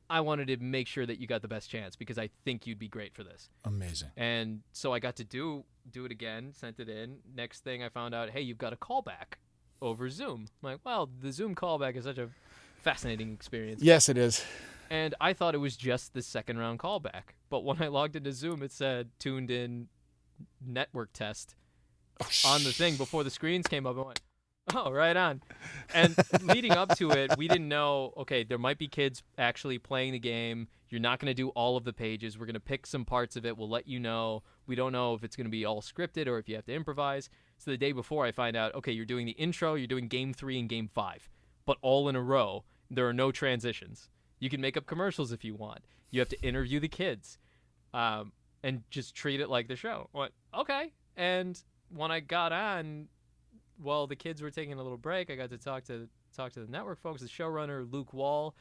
I wanted to make sure that you got the best chance, because I think you'd be great for this. Amazing. And so I got to do it again, sent it in. Next thing I found out, hey, you've got a callback over Zoom. I'm like, well, the Zoom callback is such a fascinating experience. Yes, it is. And I thought it was just the second round callback. But when I logged into Zoom, it said tuned in network test on the thing before the screens came up. I went, Oh, right on. And leading up to it, we didn't know, okay, there might be kids actually playing the game. You're not going to do all of the pages. We're going to pick some parts of it. We'll let you know. We don't know if it's going to be all scripted or if you have to improvise. So the day before, I find out, okay, you're doing the intro, you're doing game 3 and game 5, but all in a row. There are no transitions. You can make up commercials if you want. You have to interview the kids and just treat it like the show. What? Okay. And when I got on, well, the kids were taking a little break. I got to talk to the network folks. The showrunner, Luke Wall,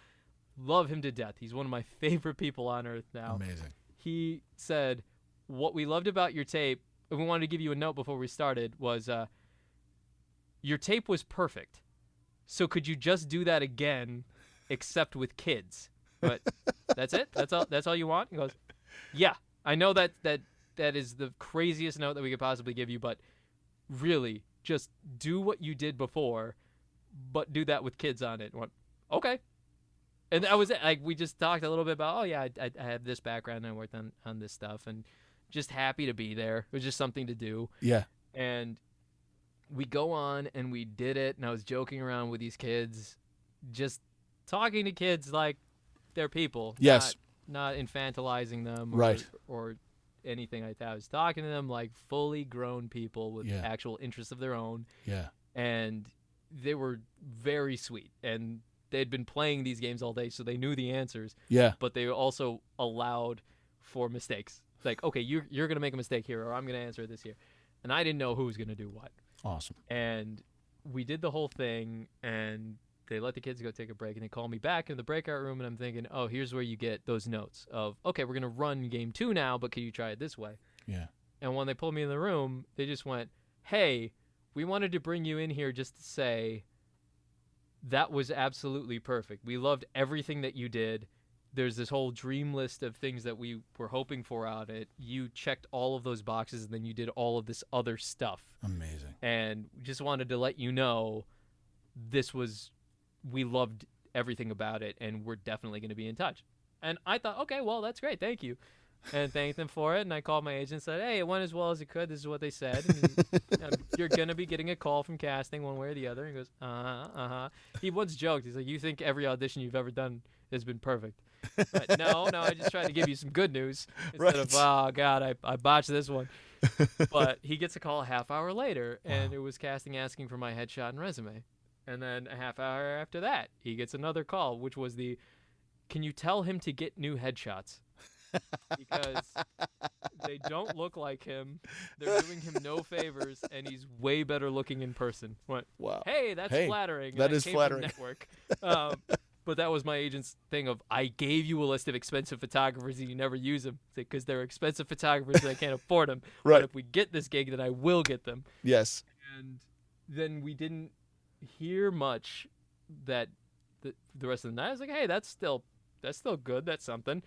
love him to death. He's one of my favorite people on earth now. Amazing. He said, what we loved about your tape, and we wanted to give you a note before we started, was your tape was perfect. So could you just do that again, except with kids? But that's it? That's all you want? He goes, yeah, I know that is the craziest note that we could possibly give you, but really, just do what you did before, but do that with kids on it. And went, okay. And that was it. Like, we just talked a little bit about, oh, yeah, I have this background and I worked on this stuff, and just happy to be there. It was just something to do. Yeah. And we go on and we did it, and I was joking around with these kids, just talking to kids like they're people. Yes. Not infantilizing them right. or anything like that. I was talking to them like fully grown people with actual interests of their own. Yeah. And they were very sweet. And they'd been playing these games all day, so they knew the answers. Yeah. But they also allowed for mistakes. Like, okay, you're going to make a mistake here, or I'm going to answer this here. And I didn't know who was going to do what. Awesome. And we did the whole thing, and they let the kids go take a break, and they call me back in the breakout room, and I'm thinking, oh, here's where you get those notes of, okay, we're going to run game 2 now, but can you try it this way? Yeah. And when they pulled me in the room, they just went, hey, we wanted to bring you in here just to say that was absolutely perfect. We loved everything that you did. There's this whole dream list of things that we were hoping for out of it. You checked all of those boxes, and then you did all of this other stuff. Amazing. And just wanted to let you know we loved everything about it, and we're definitely going to be in touch. And I thought, okay, well, that's great. Thank you. And thanked them for it. And I called my agent and said, hey, it went as well as it could. This is what they said. And you're going to be getting a call from casting one way or the other. And he goes, He once joked. He's like, you think every audition you've ever done has been perfect. But no, I just tried to give you some good news instead of, oh, God, I botched this one. But he gets a call a half hour later, and it was casting asking for my headshot and resume. And then a half hour after that, he gets another call, which was can you tell him to get new headshots? Because they don't look like him. They're doing him no favors, and he's way better looking in person. Went, wow. Hey, that's flattering. That is flattering. Network. But that was my agent's thing of, I gave you a list of expensive photographers and you never use them because they're expensive photographers and I can't afford them. Right. But if we get this gig, then I will get them. Yes. And then we didn't hear much that the rest of the night. I was like, hey, that's still good. That's something.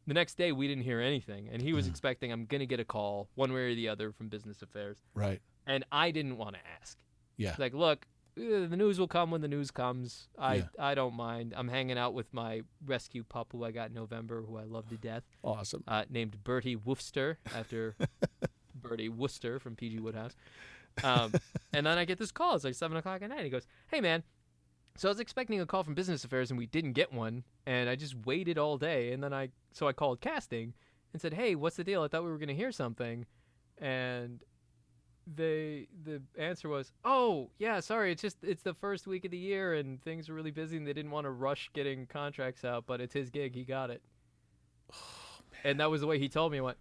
The next day, we didn't hear anything. And he was expecting I'm going to get a call one way or the other from business affairs. Right. And I didn't want to ask. Yeah. Like, look, the news will come when the news comes. I don't mind. I'm hanging out with my rescue pup who I got in November, who I love to death. Awesome. Named Bertie Woofster, after Bertie Wooster from P.G. Woodhouse. And then I get this call. It's like 7 o'clock at night. He goes, hey, man. So I was expecting a call from business affairs, and we didn't get one. And I just waited all day. And then I called casting and said, hey, what's the deal? I thought we were going to hear something. And the answer was, oh, yeah, sorry, it's the first week of the year and things are really busy and they didn't want to rush getting contracts out, but it's his gig, he got it. Oh, and that was the way he told me. I went,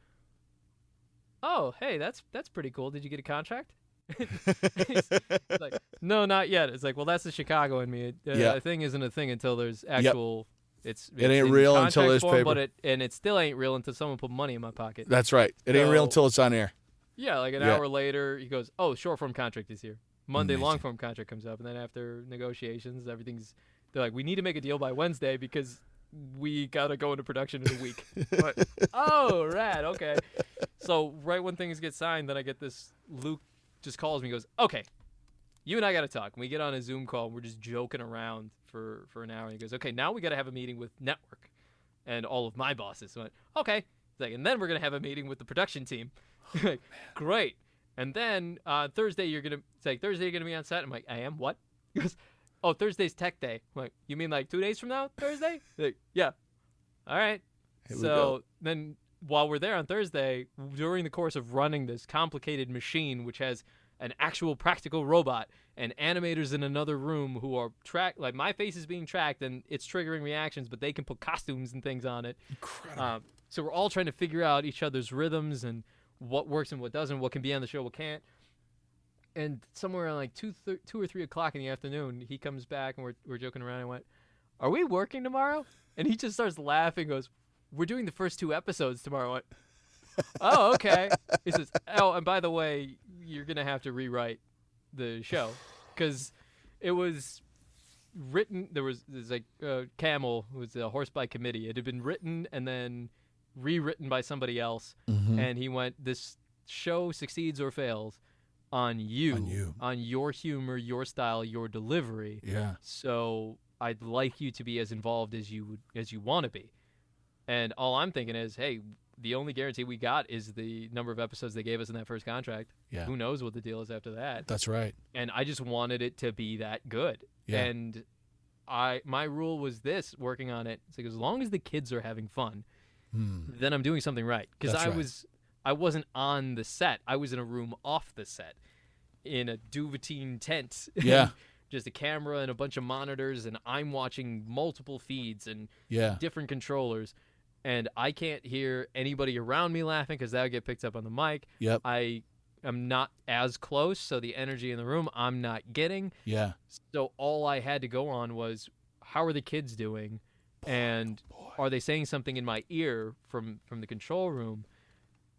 oh, hey, that's pretty cool. Did you get a contract? He's like, no, not yet. It's like, well, that's the Chicago in me. A thing isn't a thing until there's actual it ain't real until there's form, paper, and it still ain't real until someone put money in my pocket. That's right. It ain't real until it's on air. Yeah, like an hour later, he goes, oh, short-form contract is here. Monday, Amazing. long-form contract comes up. And then after negotiations, they're like, we need to make a deal by Wednesday because we got to go into production in a week. But, oh, rad, okay. So right when things get signed, then I get this, Luke just calls me and goes, okay, you and I got to talk. And we get on a Zoom call, and we're just joking around for an hour. And he goes, okay, now we got to have a meeting with network and all of my bosses. So I went, okay. He's like, and then we're going to have a meeting with the production team. Like, great. And then Thursday you're gonna be on set. I'm like, I am. What? He goes, oh, Thursday's tech day. I'm like, you mean like 2 days from now, Thursday? Like, yeah. All right. Here we So go. then while we're there on Thursday, during the course of running this complicated machine, which has an actual practical robot and animators in another room who are like my face is being tracked and it's triggering reactions, but they can put costumes and things on it. Incredible. So we're all trying to figure out each other's rhythms and what works and what doesn't, what can be on the show, what can't. And somewhere around like 2 or 3 o'clock in the afternoon, he comes back and we're joking around. I went, are we working tomorrow? And he just starts laughing, goes, we're doing the first 2 episodes tomorrow. I went, oh, okay. He says, oh, and by the way, you're going to have to rewrite the show because it was written. There's like Camel, who was a horse by committee. It had been written and then rewritten by somebody else. Mm-hmm. And he went, this show succeeds or fails on you, on your humor, your style, your delivery. Yeah. So I'd like you to be as involved as you want to be. And all I'm thinking is, hey, the only guarantee we got is the number of episodes they gave us in that first contract. Yeah. Who knows what the deal is after that? That's right. And I just wanted it to be that good. Yeah. And my rule was this, working on it. It's like, as long as the kids are having fun, then I'm doing something right. Because I wasn't on the set. I was in a room off the set in a duvetine tent. Yeah. Just a camera and a bunch of monitors, and I'm watching multiple feeds and different controllers. And I can't hear anybody around me laughing because that would get picked up on the mic. Yep. I am not as close, so the energy in the room I'm not getting. Yeah. So all I had to go on was, how are the kids doing? And are they saying something in my ear from the control room?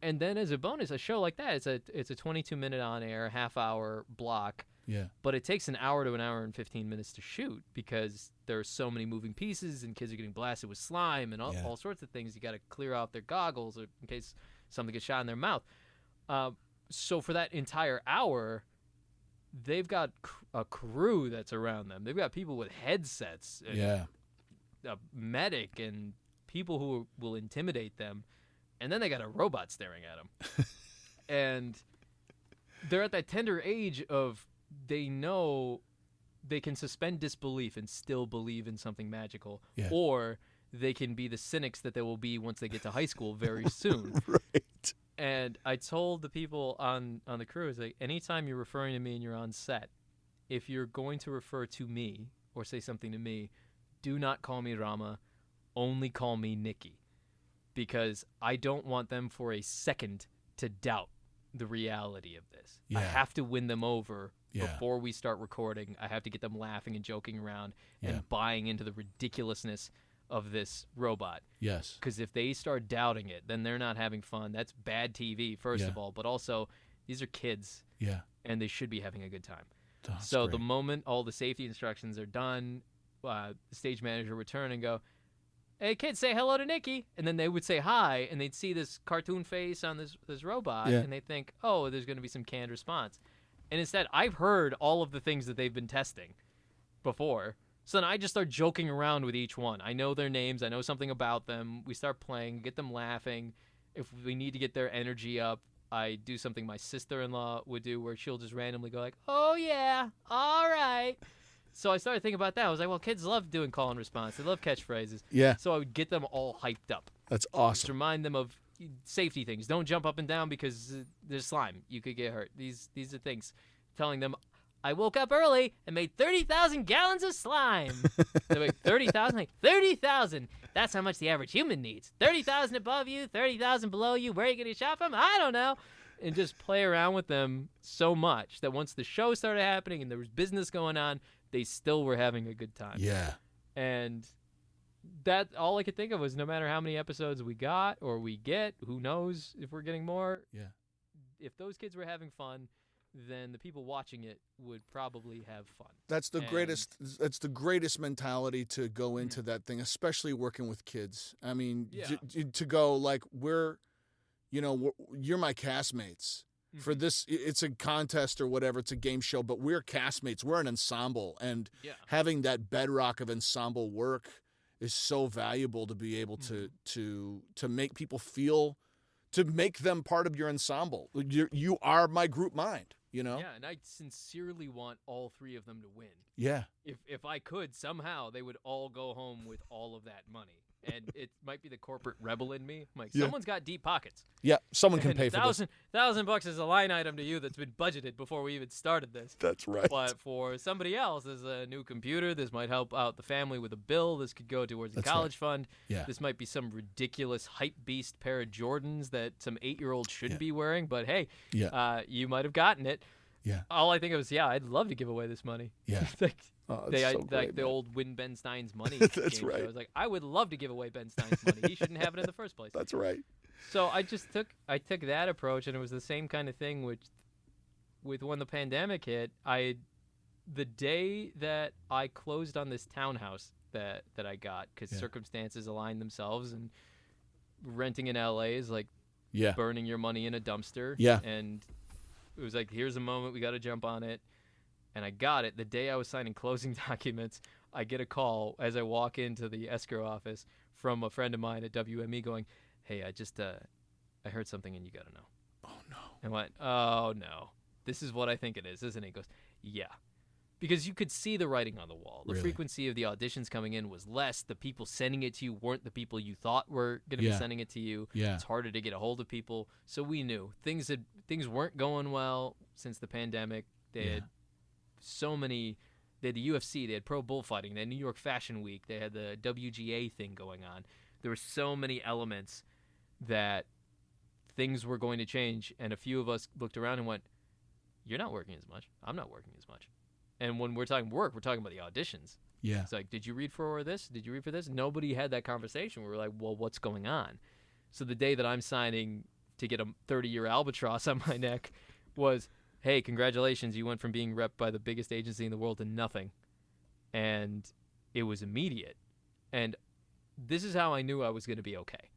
And then as a bonus, a show like that, it's a 22-minute on-air, half-hour block. Yeah. But it takes an hour to an hour and 15 minutes to shoot because there are so many moving pieces and kids are getting blasted with slime and all sorts of things. You got to clear out their goggles or in case something gets shot in their mouth. So for that entire hour, they've got a crew that's around them. They've got people with headsets, and a medic, and people who will intimidate them. And then they got a robot staring at them. And they're at that tender age of, they know they can suspend disbelief and still believe in something magical. Yeah. Or they can be the cynics that they will be once they get to high school very soon. Right. And I told the people on the crew, it's like, anytime you're referring to me and you're on set, if you're going to refer to me or say something to me, do not call me Rama, only call me Nikki. Because I don't want them for a second to doubt the reality of this. Yeah. I have to win them over before we start recording. I have to get them laughing and joking around and buying into the ridiculousness of this robot. Yes. Because if they start doubting it, then they're not having fun. That's bad TV, first of all. But also, these are kids. Yeah. And they should be having a good time. That's so great. the moment all the safety instructions are done, the stage manager would turn and go, hey, kids, say hello to Nikki. And then they would say hi, and they'd see this cartoon face on this robot, and they'd think, oh, there's going to be some canned response. And instead, I've heard all of the things that they've been testing before. So then I just start joking around with each one. I know their names. I know something about them. We start playing, get them laughing. If we need to get their energy up, I do something my sister-in-law would do where she'll just randomly go like, oh, yeah, all right. So I started thinking about that. I was like, well, kids love doing call and response. They love catchphrases. Yeah. So I would get them all hyped up. That's Just awesome. remind them of safety things. Don't jump up and down because there's slime. You could get hurt. These are things. Telling them, I woke up early and made 30,000 gallons of slime. They're like, 30,000? Like, 30,000. That's how much the average human needs. 30,000 above you, 30,000 below you. Where are you going to shop from? I don't know. And just play around with them so much that once the show started happening and there was business going on, they still were having a good time. Yeah. And that all I could think of was, no matter how many episodes we got or we get, who knows if we're getting more. Yeah. If those kids were having fun, then the people watching it would probably have fun. That's the greatest mentality to go into that thing, especially working with kids. I mean, to go like, you're my castmates. For this, it's a contest or whatever, it's a game show, but we're castmates. We're an ensemble, and having that bedrock of ensemble work is so valuable to be able to make people feel to make them part of your ensemble. You are my group mind, you know? Yeah, and I sincerely want all three of them to win. Yeah. If I could, somehow they would all go home with all of that money. And it might be the corporate rebel in me. I'm like, someone's got deep pockets. Yeah, someone can pay for this. $1,000 is a line item to you that's been budgeted before we even started this. That's right. But for somebody else, there's a new computer. This might help out the family with a bill. This could go towards a college fund. Yeah. This might be some ridiculous hype beast pair of Jordans that some 8-year-old should be wearing. But hey, you might have gotten it. Yeah. All I think of is, I'd love to give away this money. Yeah. Like the old Win Ben Stein's money. That's right. Show. I was like, I would love to give away Ben Stein's money. He shouldn't have it in the first place. That's right. So I took that approach, and it was the same kind of thing with when the pandemic hit. The day that I closed on this townhouse that I got, because circumstances aligned themselves, and renting in LA is like burning your money in a dumpster. Yeah. And it was like, here's a moment, we got to jump on it. And I got it. The day I was signing closing documents, I get a call as I walk into the escrow office from a friend of mine at WME going, hey, I heard something and you got to know. Oh, no. I went, oh, no. This is what I think it is, isn't it? He goes, yeah. Because you could see the writing on the wall. The frequency of the auditions coming in was less. The people sending it to you weren't the people you thought were going to be sending it to you. Yeah. It's harder to get a hold of people. So we knew things weren't going well since the pandemic. They had they had the UFC, they had pro bullfighting, they had New York Fashion Week, they had the WGA thing going on. There were so many elements that things were going to change, and a few of us looked around and went, you're not working as much. I'm not working as much. And when we're talking work, we're talking about the auditions. Yeah. It's like, did you read for this? Did you read for this? Nobody had that conversation. We were like, well, what's going on? So the day that I'm signing to get a 30-year albatross on my neck was, hey, congratulations, you went from being repped by the biggest agency in the world to nothing. And it was immediate. And this is how I knew I was going to be okay.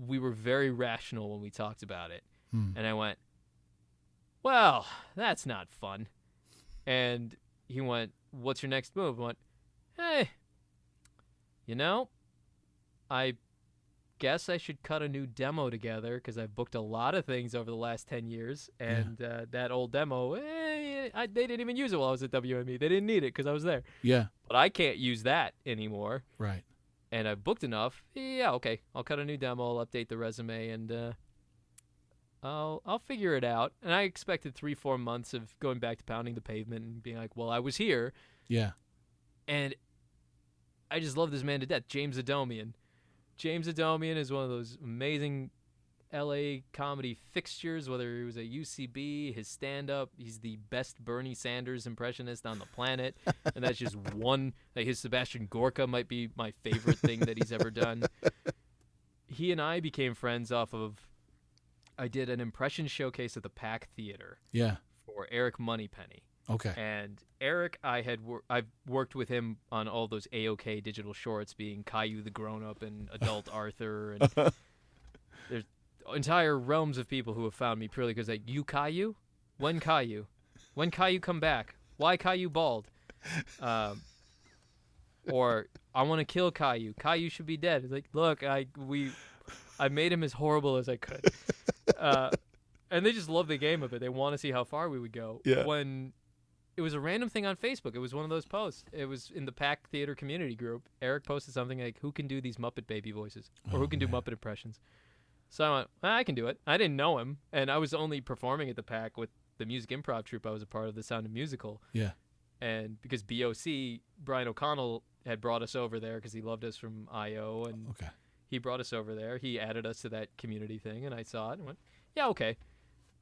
We were very rational when we talked about it. And I went, well, that's not fun. And he went, what's your next move? I went, hey, I guess I should cut a new demo together because I've booked a lot of things over the last 10 years. And that old demo, they didn't even use it while I was at WME. They didn't need it because I was there. Yeah. But I can't use that anymore. Right. And I've booked enough. Yeah, okay. I'll cut a new demo. I'll update the resume, and I'll figure it out. And I expected 3-4 months of going back to pounding the pavement and being like, well, I was here. Yeah. And I just love this man to death, James Adomian. James Adomian is one of those amazing LA comedy fixtures, whether he was at UCB, his stand-up, he's the best Bernie Sanders impressionist on the planet. And that's just one. Like his Sebastian Gorka might be my favorite thing that he's ever done. He and I became friends off of, I did an impression showcase at the Pack Theater for Eric Moneypenny. Okay. And Eric, I've worked with him on all those AOK digital shorts, being Caillou the Grown-Up and Adult Arthur. And there's entire realms of people who have found me purely because, like, you Caillou? When Caillou? When Caillou come back? Why Caillou bald? Or, I want to kill Caillou. Caillou should be dead. It's like, look, I made him as horrible as I could. And they just love the game of it. They want to see how far we would go. Yeah. When it was a random thing on Facebook. It was one of those posts. It was in the Pack Theater community group. Eric posted something like, who can do these Muppet Baby voices? Or who can do Muppet impressions? So I went, I can do it. I didn't know him. And I was only performing at the Pack with the music improv troupe I was a part of, the Sound of Musical. Yeah. And because BOC, Brian O'Connell, had brought us over there because he loved us from I.O. And he brought us over there. He added us to that community thing. And I saw it and went, yeah, okay.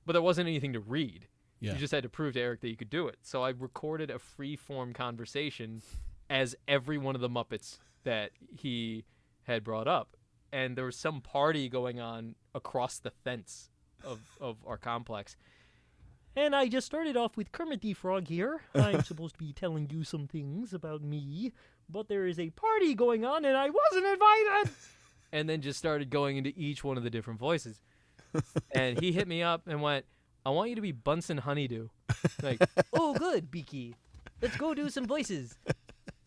But there wasn't anything to read. Yeah. You just had to prove to Eric that you could do it. So I recorded a free-form conversation as every one of the Muppets that he had brought up. And there was some party going on across the fence of our complex. And I just started off with Kermit the Frog here. I'm supposed to be telling you some things about me, but there is a party going on and I wasn't invited. And then just started going into each one of the different voices. And he hit me up and went, I want you to be Bunsen Honeydew. Like, oh, good, Beaky. Let's go do some voices.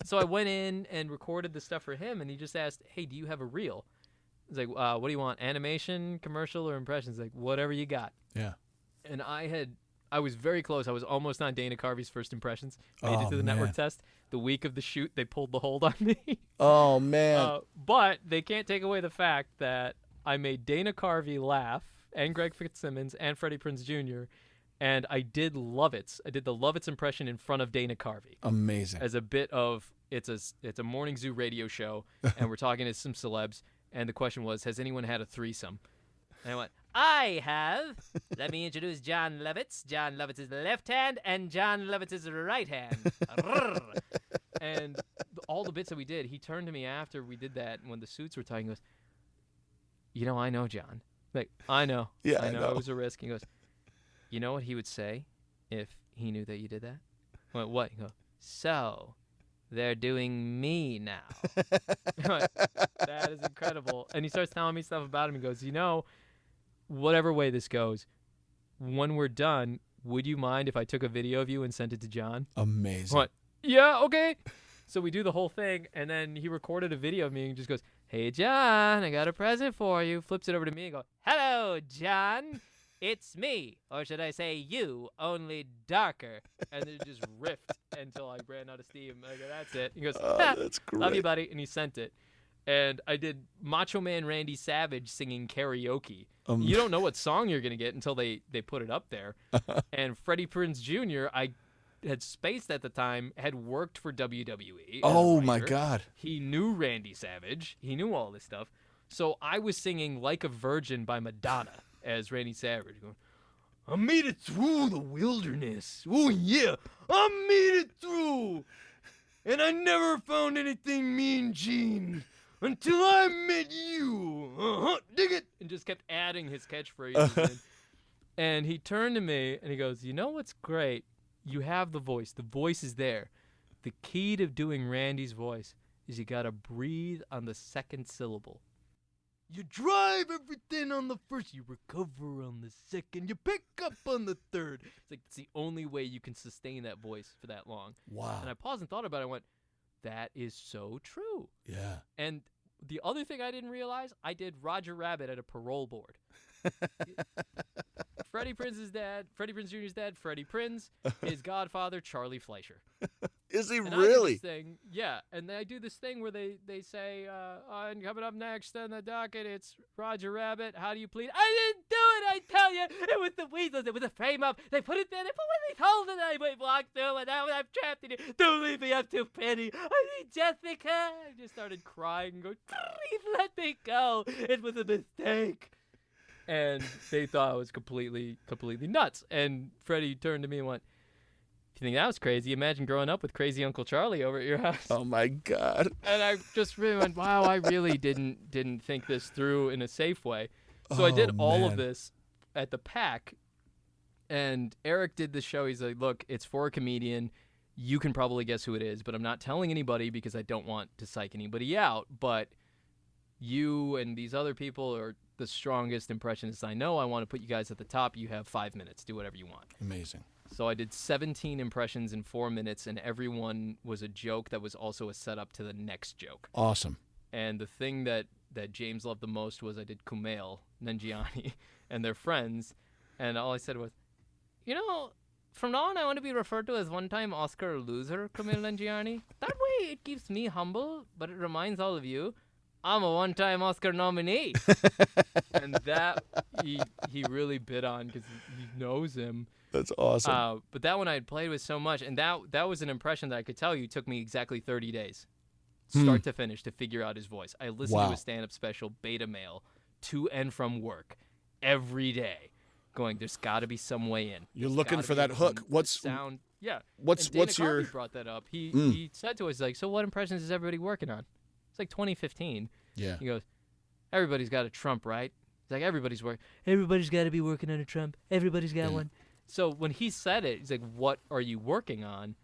So I went in and recorded the stuff for him, and he just asked, hey, do you have a reel? He's like, what do you want? Animation, commercial, or impressions? Like, whatever you got. Yeah. And I was very close. I was almost on Dana Carvey's first impressions. Made it to the network test. The week of the shoot, they pulled the hold on me. Oh, man. But they can't take away the fact that I made Dana Carvey laugh, and Greg Fitzsimmons, and Freddie Prinze Jr., and I did Lovitz. I did the Lovitz impression in front of Dana Carvey. Amazing. As a bit of, it's a morning zoo radio show, and we're talking to some celebs, and the question was, has anyone had a threesome? And I went, I have. Let me introduce John Lovitz. John Lovitz's left hand and John Lovitz's right hand. And all the bits that we did, he turned to me after we did that, and when the suits were talking, he goes, you know, I know John. Like, I know. Yeah, I know. It was a risk. He goes, you know what he would say if he knew that you did that? I went, what? He goes, so they're doing me now. I went, that is incredible. And he starts telling me stuff about him. He goes, you know, whatever way this goes, when we're done, would you mind if I took a video of you and sent it to John? Amazing. What? Yeah, okay. So we do the whole thing, and then he recorded a video of me and just goes, hey, John, I got a present for you. Flips it over to me and goes, hello, John. It's me. Or should I say you, only darker. And it just riffed until I ran out of steam. I go, that's it. He goes, that's great. Love you, buddy. And he sent it. And I did Macho Man Randy Savage singing karaoke. You don't know what song you're going to get until they put it up there. And Freddie Prinze Jr., I had spaced at the time, had worked for WWE. Oh, my God. He knew Randy Savage. He knew all this stuff. So I was singing Like a Virgin by Madonna as Randy Savage, going, I made it through the wilderness. Oh, yeah, I made it through. And I never found anything mean, Gene, until I met you. Dig it. And just kept adding his catchphrases. And he turned to me and he goes, you know what's great? You have the voice. The voice is there. The key to doing Randy's voice is you got to breathe on the second syllable. You drive everything on the first, you recover on the second, you pick up on the third. It's like it's the only way you can sustain that voice for that long. Wow. And I paused and thought about it. I went, that is so true. Yeah. And the other thing I didn't realize, I did Roger Rabbit at a parole board. Freddie Prinze's dad, Freddie Prinze Jr.'s dad, Freddie Prinze, his godfather, Charlie Fleischer. Is he and really? I do this thing, yeah, and I do this thing where they say, and coming up next on the docket, it's Roger Rabbit. How do you plead? I didn't do it, I tell you. It was the weasels. It was a frame up. They put it there. They put what they told it. I walked through, and now I'm trapped in here. Don't leave me up to Penny. I need Jessica. I just started crying and going, please let me go. It was a mistake. And they thought I was completely nuts. And Freddie turned to me and went, if you think that was crazy, imagine growing up with crazy Uncle Charlie over at your house. Oh, my God. And I just really went, wow, I really didn't think this through in a safe way. So I did all of this at the PAC. And Eric did the show. He's like, look, it's for a comedian. You can probably guess who it is, but I'm not telling anybody because I don't want to psych anybody out. But you and these other people are the strongest impressionists I know. I want to put you guys at the top. You have 5 minutes. Do whatever you want. Amazing. So I did 17 impressions in 4 minutes, and everyone was a joke that was also a setup to the next joke. Awesome. And the thing that James loved the most was I did Kumail Nanjiani and their friends, and all I said was, you know, from now on I want to be referred to as one-time Oscar loser Kumail Nanjiani. That way it keeps me humble, but it reminds all of you I'm a one-time Oscar nominee. And that he really bit on because he knows him. That's awesome. But that one I had played with so much, and that was an impression that I could tell you took me exactly 30 days, start to finish, to figure out his voice. I listened to a stand-up special, Beta Male, to and from work every day, going, there's got to be some way in. You're looking for that hook. What's sound? Yeah. What's your? Carvey brought that up. He said to us, like, so what impressions is everybody working on? It's like 2015. Yeah. He goes, everybody's got a Trump, right? He's like, everybody's got to be working on a Trump. Everybody's got one. So when he said it, he's like, what are you working on?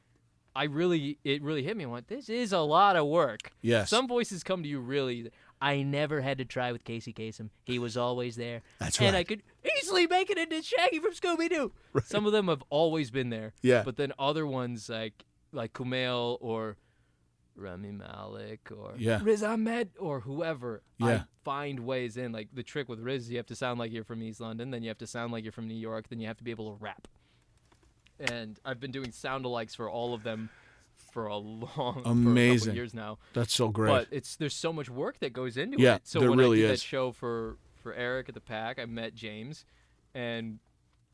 It really hit me. I went, this is a lot of work. Yes. Some voices come to you really, I never had to try with Casey Kasem. He was always there. That's right. And I could easily make it into Shaggy from Scooby-Doo. Right. Some of them have always been there. Yeah. But then other ones like Kumail or Rami Malek or Yeah. Riz Ahmed or whoever. Yeah. I find ways in. Like the trick with Riz, you have to sound like you're from East London, then you have to sound like you're from New York, then you have to be able to rap. And I've been doing sound-alikes for all of them for a couple years now. That's so great. But there's so much work that goes into Yeah, it. So there when really I did is. that show for Eric at the Pack, I met James, and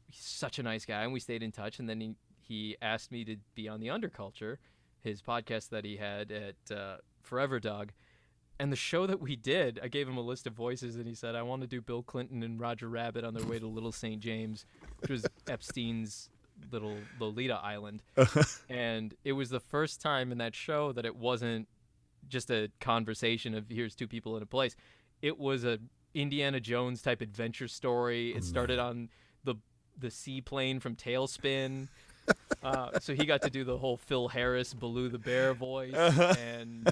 he's such a nice guy, and we stayed in touch. And then he asked me to be on the Underculture, his podcast that he had at Forever Dog. And the show that we did, I gave him a list of voices, and he said, I want to do Bill Clinton and Roger Rabbit on their way to Little St. James, which was Epstein's little Lolita Island. And it was the first time in that show that it wasn't just a conversation of here's two people in a place. It was a Indiana Jones type adventure story. It started on the seaplane from Tailspin. So he got to do the whole Phil Harris, Baloo the Bear voice, and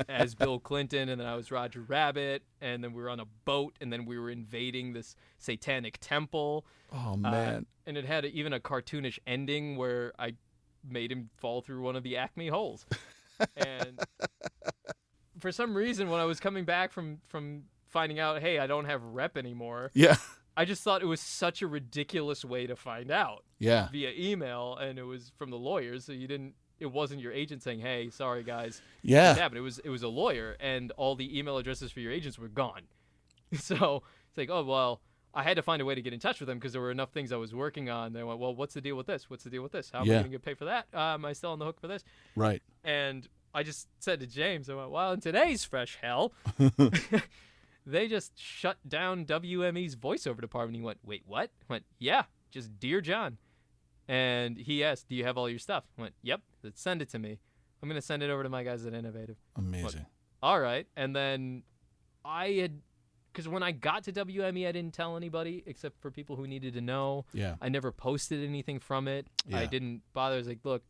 as Bill Clinton, and then I was Roger Rabbit, and then we were on a boat, and then we were invading this satanic temple. Oh, man. And it had even a cartoonish ending where I made him fall through one of the Acme holes. And for some reason, when I was coming back from finding out, hey, I don't have rep anymore, Yeah. I just thought it was such a ridiculous way to find out. Yeah. Via email, and it was from the lawyers, so it wasn't your agent saying, hey, sorry guys. Yeah. It happened. It was a lawyer, and all the email addresses for your agents were gone. So it's like, oh, well, I had to find a way to get in touch with them because there were enough things I was working on. They went, well, what's the deal with this? What's the deal with this? How am I going to get paid for that? Am I still on the hook for this? Right. And I just said to James, I went, well, in today's fresh hell, they just shut down WME's voiceover department. He went, wait, what? I went, yeah, just Dear John. And he asked, do you have all your stuff? I went, yep. He said, send it to me. I'm going to send it over to my guys at Innovative. Amazing. Went, all right. And then because when I got to WME, I didn't tell anybody except for people who needed to know. Yeah. I never posted anything from it. Yeah. I didn't bother. I was like, look,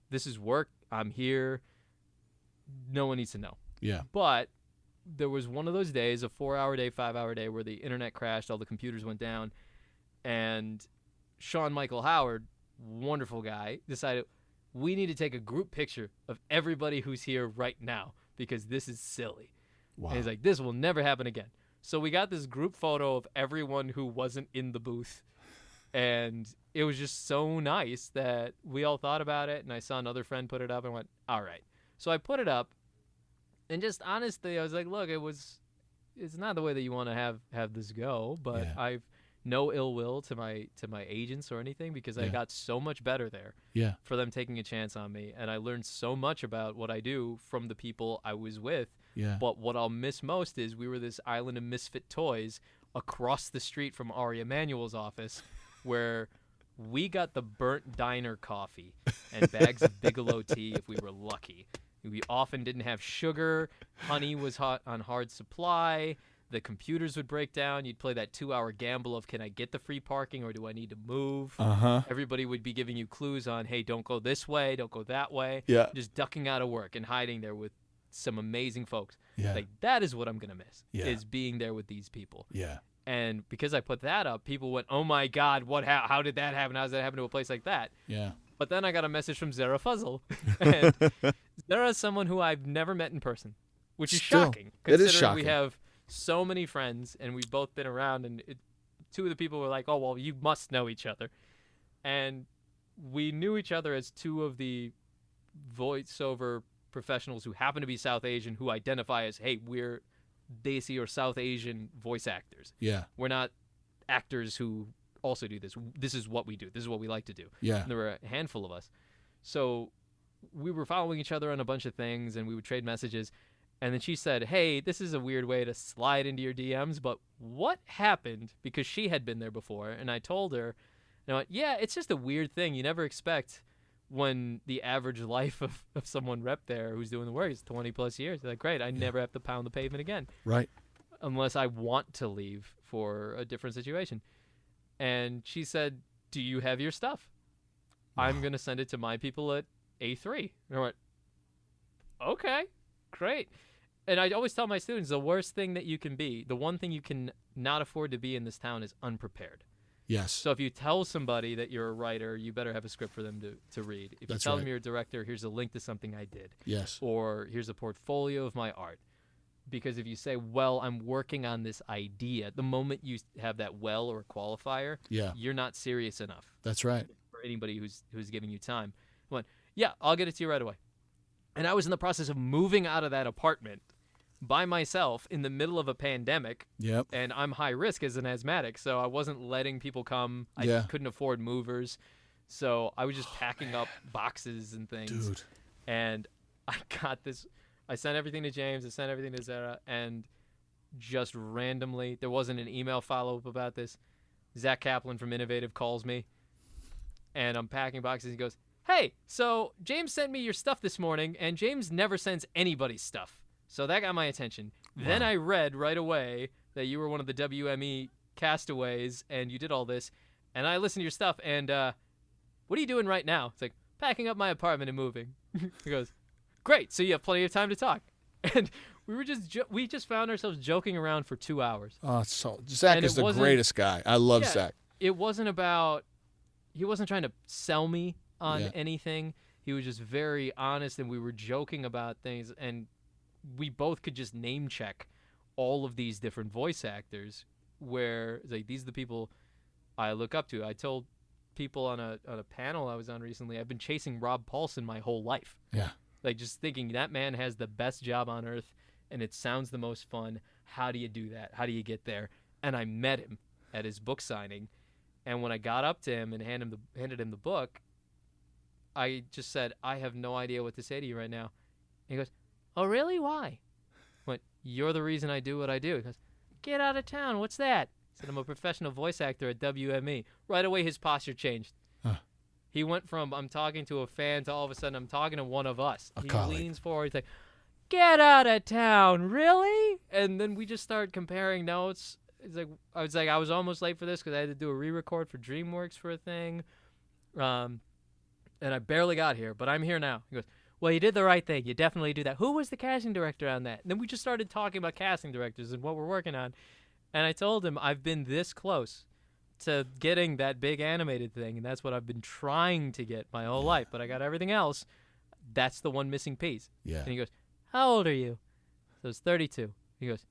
this is work. I'm here. No one needs to know. Yeah. But there was one of those days, a 4-hour day, 5-hour day, where the internet crashed, all the computers went down, and Sean Michael Howard, wonderful guy, decided we need to take a group picture of everybody who's here right now because this is silly. Wow. And he's like, this will never happen again. So we got this group photo of everyone who wasn't in the booth, and it was just so nice that we all thought about it, and I saw another friend put it up and went, all right. So I put it up. And just honestly, I was like, look, it's not the way that you want to have this go, but Yeah. I've no ill will to my agents or anything because I got so much better there for them taking a chance on me. And I learned so much about what I do from the people I was with. Yeah. But what I'll miss most is we were this island of misfit toys across the street from Ari Emanuel's office where we got the burnt diner coffee and bags of Bigelow tea if we were lucky. We often didn't have sugar. Honey was on hard supply. The computers would break down. You'd play that 2-hour gamble of, can I get the free parking or do I need to move? Everybody would be giving you clues on, hey, don't go this way, don't go that way. Yeah. Just ducking out of work and hiding there with some amazing folks. Yeah. Like, that is what I'm going to miss, Yeah. is being there with these people. Yeah. And because I put that up, people went, oh, my God, how did that happen? How does that happen to a place like that? Yeah. But then I got a message from Zara Fuzzle. And Zara is someone who I've never met in person, which is shocking. It is Considering shocking. we have so many friends and we've both been around. And two of the people were like, oh, well, you must know each other. And we knew each other as two of the voiceover professionals who happen to be South Asian who identify as, hey, we're Desi or South Asian voice actors. Yeah. We're not actors who also do this. This is what we do. This is what we like to do. Yeah. And there were a handful of us. So we were following each other on a bunch of things, and we would trade messages. And then she said, hey, this is a weird way to slide into your DMs, but what happened? Because she had been there before. And I told her, and I went, yeah, it's just a weird thing. You never expect when the average life of someone rep there who's doing the work is 20 plus years. They're like, great, I never have to pound the pavement again. Right. Unless I want to leave for a different situation. And she said, do you have your stuff? Wow. I'm going to send it to my people at A3. And I went, okay, great. And I always tell my students, the worst thing that you can be, the one thing you can not afford to be in this town is unprepared. Yes. So if you tell somebody that you're a writer, you better have a script for them to read. If you tell them you're a director, here's a link to something I did. Yes. Or here's a portfolio of my art. Because if you say, well, I'm working on this idea, the moment you have that well or qualifier, you're not serious enough. That's right. For anybody who's giving you time. I went, yeah, I'll get it to you right away. And I was in the process of moving out of that apartment by myself in the middle of a pandemic. Yep. And I'm high risk as an asthmatic, so I wasn't letting people come. I couldn't afford movers. So I was just packing up boxes and things. Dude. And I got this. I sent everything to James. I sent everything to Zara. And just randomly, there wasn't an email follow-up about this. Zach Kaplan from Innovative calls me. And I'm packing boxes. He goes, hey, so James sent me your stuff this morning, and James never sends anybody's stuff. So that got my attention. Wow. Then I read right away that you were one of the WME castaways, and you did all this. And I listened to your stuff, and what are you doing right now? It's like, packing up my apartment and moving. He goes, great, so you have plenty of time to talk. And we just found ourselves joking around for 2 hours. Oh, Zach is the greatest guy. I love Zach. It wasn't about, he wasn't trying to sell me on anything. He was just very honest, and we were joking about things, and we both could just name check all of these different voice actors where like these are the people I look up to. I told people on a panel I was on recently, I've been chasing Rob Paulson my whole life. Yeah. Like just thinking that man has the best job on earth and it sounds the most fun. How do you do that? How do you get there? And I met him at his book signing. And when I got up to him and handed him the book, I just said, I have no idea what to say to you right now. And he goes, oh, really? Why? I went, you're the reason I do what I do. He goes, get out of town. What's that? I said, I'm a professional voice actor at WME. Right away, his posture changed. Huh. He went from I'm talking to a fan to all of a sudden I'm talking to one of us. He leans forward. He's like, get out of town. Really? And then we just started comparing notes. It's like I was almost late for this because I had to do a re-record for DreamWorks for a thing. And I barely got here, but I'm here now. He goes, well, you did the right thing. You definitely do that. Who was the casting director on that? And then we just started talking about casting directors and what we're working on. And I told him I've been this close to getting that big animated thing, and that's what I've been trying to get my whole life. But I got everything else. That's the one missing piece. Yeah. And he goes, how old are you? So I was 32. He goes,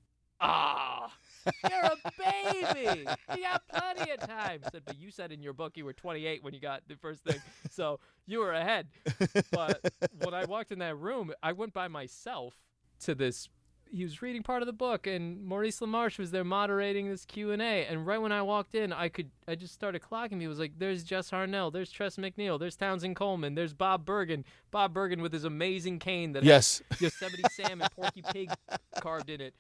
you're a baby. You got plenty of time. I said, but you said in your book you were 28 when you got the first thing, so you were ahead. But when I walked in that room, I went by myself to this. He was reading part of the book, and Maurice LaMarche was there moderating this Q&A. And right when I walked in, I just started clocking me. It was like, there's Jess Harnell, there's Tress McNeil, there's Townsend Coleman, there's Bob Bergen. Bob Bergen with his amazing cane that has Yosemite Sam and Porky Pig carved in it.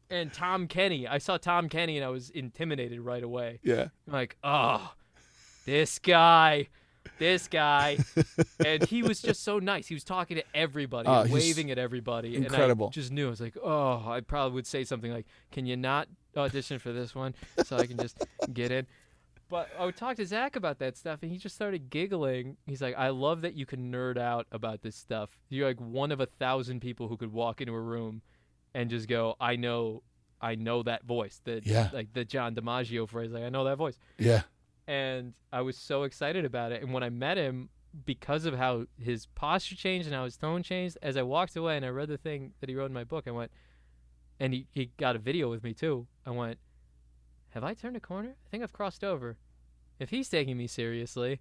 And Tom Kenny. I saw Tom Kenny, and I was intimidated right away. Yeah. I'm like, oh, this guy. And he was just so nice. He was talking to everybody, and waving at everybody. Incredible. And I just knew. I was like, oh, I probably would say something like, can you not audition for this one so I can just get in? But I would talk to Zach about that stuff, and he just started giggling. He's like, I love that you can nerd out about this stuff. You're like one of 1,000 people who could walk into a room and just go, I know that voice. Like the John DiMaggio phrase, like, I know that voice. Yeah. And I was so excited about it. And when I met him, because of how his posture changed and how his tone changed, as I walked away and I read the thing that he wrote in my book, I went, and he got a video with me too. I went, have I turned a corner? I think I've crossed over. If he's taking me seriously,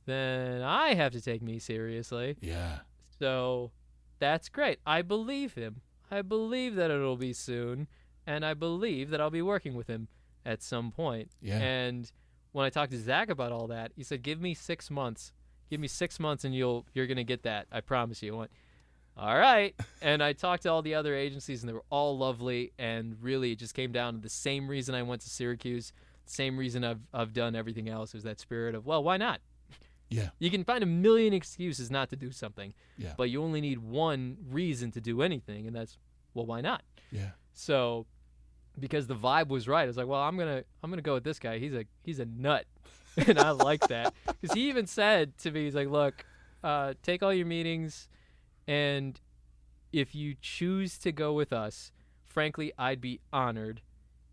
then I have to take me seriously. Yeah. So that's great. I believe him. I believe that it'll be soon, and I believe that I'll be working with him at some point. Yeah. And when I talked to Zach about all that, he said, give me 6 months. Give me 6 months, and you're going to get that. I promise you. I went, all right. And I talked to all the other agencies, and they were all lovely, and really it just came down to the same reason I went to Syracuse, same reason I've done everything else, was that spirit of, well, why not? Yeah. You can find a million excuses not to do something, but you only need one reason to do anything, and that's, well, why not? Yeah. So, because the vibe was right, I was like, well, I'm gonna go with this guy. He's a nut, and I like that. Because he even said to me, he's like, look, take all your meetings, and if you choose to go with us, frankly, I'd be honored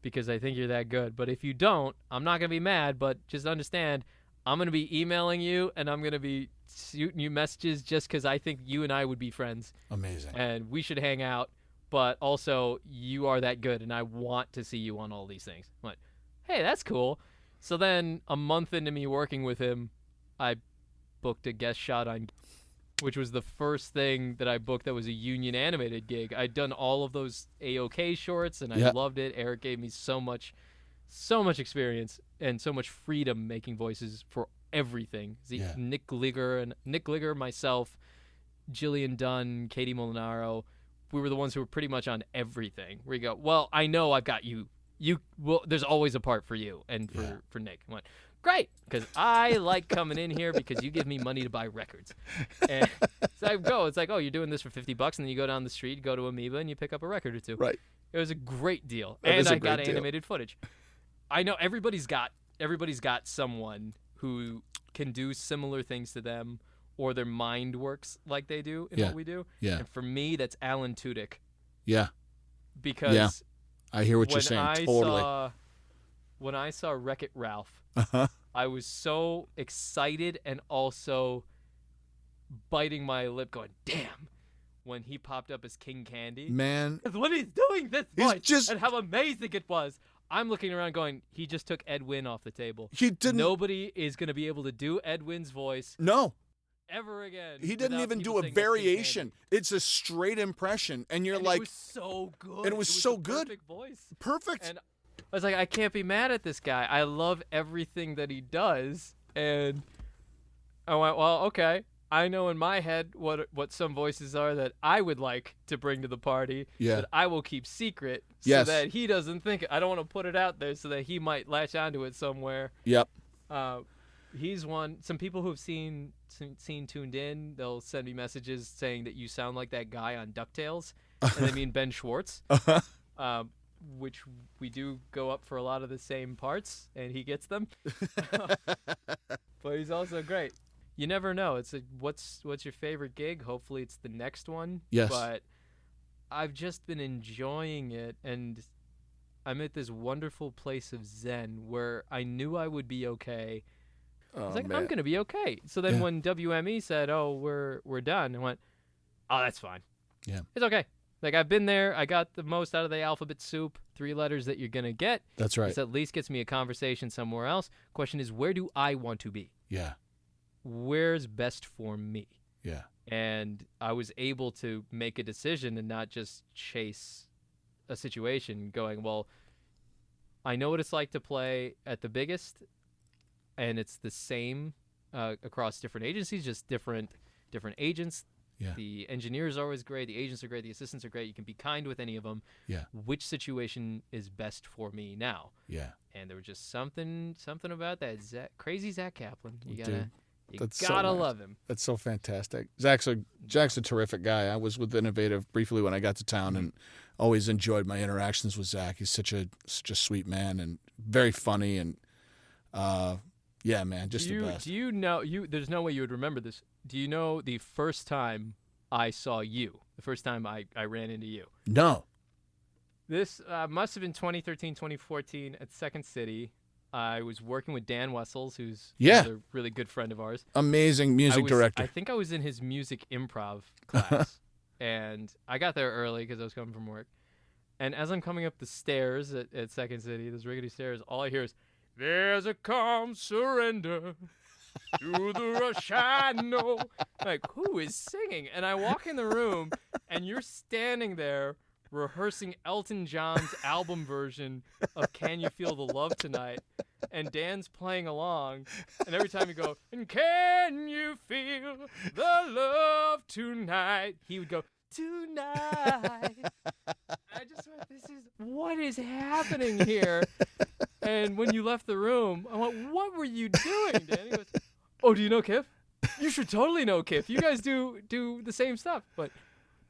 because I think you're that good. But if you don't, I'm not going to be mad, but just understand I'm going to be emailing you and I'm going to be shooting you messages just because I think you and I would be friends. Amazing. And we should hang out, but also you are that good and I want to see you on all these things. I'm like, hey, that's cool. So then a month into me working with him, I booked a guest shot on, which was the first thing that I booked that was a union animated gig. I'd done all of those AOK shorts and I loved it. Eric gave me so much experience and so much freedom making voices for everything. Nick Ligger, myself, Jillian Dunn, Katie Molinaro, we were the ones who were pretty much on everything. Where you go, well, I know I've got you. There's always a part for you and for Nick. I went, great, because I like coming in here because you give me money to buy records. And so I go, it's like, oh, you're doing this for $50, and then you go down the street, go to Amoeba, and you pick up a record or two. Right. It was a great deal, and I got animated footage. I know everybody's got someone who can do similar things to them, or their mind works like they do in what we do. Yeah. And for me, that's Alan Tudyk. Yeah. Because I hear what you're saying. Totally. When I saw Wreck-It Ralph, Uh-huh. I was so excited and also biting my lip going, damn, when he popped up as King Candy. Man. When he's doing this voice and how amazing it was. I'm looking around going, he just took Ed Wynn off the table. He didn't. Nobody is going to be able to do Ed Wynn's voice. No. Ever again. He didn't even do a variation. It's a straight impression. And you're like. It was so good. And it was so good. Perfect voice. Perfect. And I was like, I can't be mad at this guy. I love everything that he does. And I went, well, okay. I know in my head what some voices are that I would like to bring to the party that I will keep secret so that he doesn't think it. I don't want to put it out there so that he might latch onto it somewhere. Yep. He's one. Some people who've seen Tuned In, they'll send me messages saying that you sound like that guy on DuckTales, and they mean Ben Schwartz. Which we do go up for a lot of the same parts, and he gets them. But he's also great. You never know. It's what's your favorite gig? Hopefully it's the next one. Yes. But I've just been enjoying it, and I'm at this wonderful place of zen where I knew I would be okay. I was like, I'm going to be okay. So then when WME said, oh, we're done, I went, oh, that's fine. Yeah. It's okay. Like, I've been there. I got the most out of the alphabet soup, 3 letters that you're going to get. That's right. This at least gets me a conversation somewhere else. Question is, where do I want to be? Yeah. Where's best for me? Yeah. And I was able to make a decision and not just chase a situation going, well, I know what it's like to play at the biggest, and it's the same across different agencies, just different agents. Yeah. The engineers are always great. The agents are great. The assistants are great. You can be kind with any of them. Yeah. Which situation is best for me now? Yeah. And there was just something about that crazy Zach Kaplan. You That's gotta so nice. love him. That's so fantastic. Jack's a terrific guy. I was with Innovative briefly when I got to town, and always enjoyed my interactions with Zach. He's such a sweet man and very funny, and yeah, man, just the best. Do you know there's no way you would remember this. Do you know the first time I saw you? The first time I ran into you? No. This must have been 2013, 2014 at Second City. I was working with Dan Wessels, who's a really good friend of ours. Amazing music director. I think I was in his music improv class, and I got there early because I was coming from work. And as I'm coming up the stairs at Second City, those rickety stairs, all I hear is, "There's a calm surrender to the rush I know." Like, who is singing? And I walk in the room, and you're standing there rehearsing Elton John's album version of Can You Feel the Love Tonight? And Dan's playing along, and every time you go, "And can you feel the love tonight?" he would go, "Tonight." I just went, what is happening here? And when you left the room, I went, "What were you doing, Dan?" He goes, "Oh, do you know Kiff? You should totally know Kiff. You guys do the same stuff." But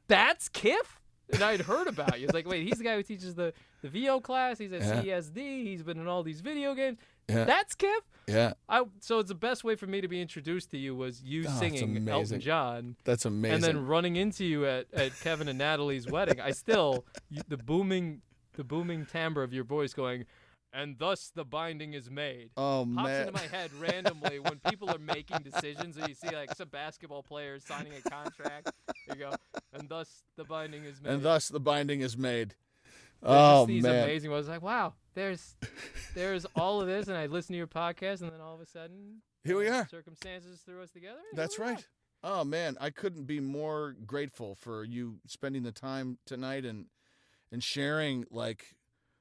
that's Kiff? And I'd heard about you. It's like, wait, he's the guy who teaches the VO class. He's at CSD. He's been in all these video games. Yeah. That's Kiff? Yeah. So it's the best way for me to be introduced to you was you singing Elton John. That's amazing. And then running into you at Kevin and Natalie's wedding. The booming the booming timbre of your voice going, and thus the binding is made. Oh, Pops man. into my head randomly when people are making decisions, or you see like some basketball players signing a contract. You go, and thus the binding is made. And thus the binding is made. There's Oh, just these man. amazing ones. Like, wow, there's all of this, and I listen to your podcast, and then all of a sudden, Here we are. Circumstances threw us together. That's right. Oh, man, I couldn't be more grateful for you spending the time tonight and sharing, like,